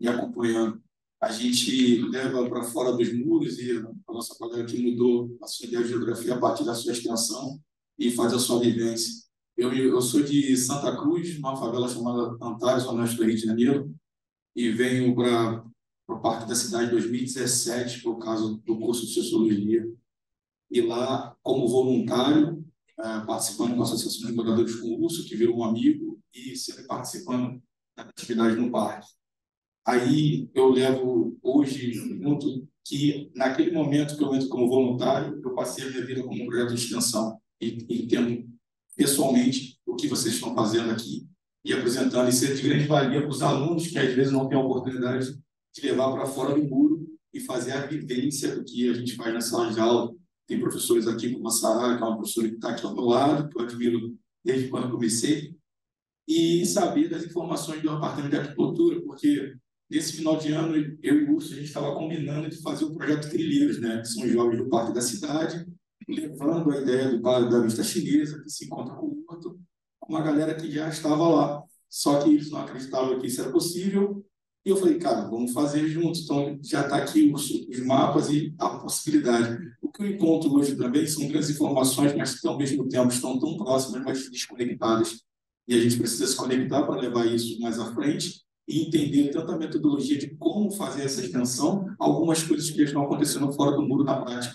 e acompanhando. A gente leva para fora dos muros e a nossa colega que mudou a sua ideia de geografia a partir da sua extensão e faz a sua vivência. Eu sou de Santa Cruz, uma favela chamada Antares, ao norte do Rio de Janeiro, e venho para a parte da cidade em 2017 por causa do curso de Sociologia. E lá, como voluntário, participando da Associação de Moradores com Urso, que virou um amigo, e sempre participando da atividade no parque. Aí eu levo hoje junto que, naquele momento que eu entro como voluntário, eu passei a minha vida como um projeto de extensão e entendo pessoalmente o que vocês estão fazendo aqui e apresentando, e ser de grande valia para os alunos que às vezes não têm a oportunidade de levar para fora do muro e fazer a vivência do que a gente faz na sala de aula. Tem professores aqui como a Sara, que é uma professora que está aqui ao meu lado, que eu admiro desde quando eu comecei, e saber das informações do Departamento de Arquitetura, porque nesse final de ano, eu e o Urso, a gente estava combinando de fazer o projeto Trilheiros, né, que são jovens do Parque da Cidade, levando a ideia do Parque da Vista Chinesa, que se encontra com o Horto, com uma galera que já estava lá. só que eles não acreditavam que isso era possível. E eu falei, cara, vamos fazer juntos. Então, já está aqui os mapas e a possibilidade. O que eu encontro hoje também são grandes informações, mas que ao mesmo tempo estão tão próximas, mas desconectadas. E a gente precisa se conectar para levar isso mais à frente e entender tanto a metodologia de como fazer essa extensão, algumas coisas que estão acontecendo fora do muro na prática,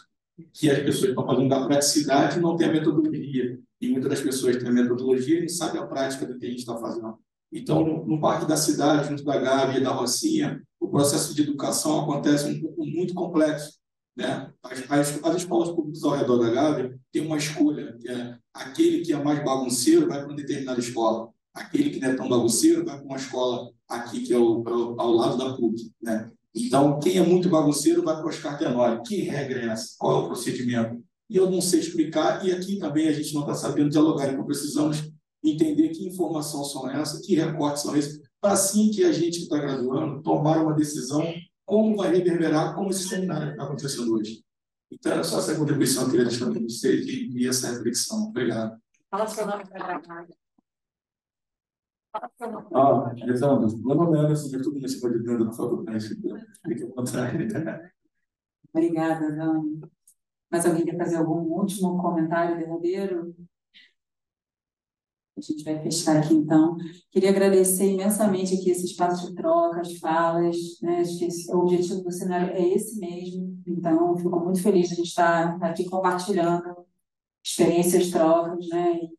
que as pessoas estão fazendo da praticidade e não têm a metodologia. E muitas das pessoas têm a metodologia e não sabem a prática do que a gente está fazendo. Então, no Parque da Cidade, junto da Gávea e da Rocinha, o processo de educação acontece um pouco muito complexo, né? As escolas públicas ao redor da Gávea têm uma escolha, que é aquele que é mais bagunceiro vai para uma determinada escola, aquele que não é tão bagunceiro vai para uma escola aqui, que é ao lado da PUC, né? Então, quem é muito bagunceiro vai para o Oscar Tenório. Que regra é essa? Qual é o procedimento? E eu não sei explicar, e aqui também a gente não está sabendo dialogar, então precisamos entender que informação são essas, que recortes são esses, para assim que a gente que está graduando tomar uma decisão como vai reverberar, como esse seminário que está acontecendo hoje. Então, era só essa contribuição que eu queria deixar para vocês e essa reflexão. Obrigado. Fala seu nome para gravar. Alexandre, meu nome é Anderson, eu estou começando de dentro da faculdade. Fique à vontade. Obrigada, Dani. Mas alguém quer fazer algum último comentário derradeiro? A gente vai fechar aqui, então. Queria agradecer imensamente aqui esse espaço de troca, as falas, né? Acho que o objetivo do cenário é esse mesmo. Então, fico muito feliz de a gente estar aqui compartilhando experiências, trocas, né? E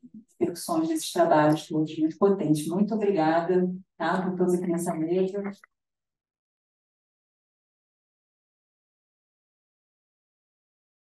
repercussões desses trabalhos todos muito potentes. Muito obrigada, tá? Por todos aqui nessa mesa.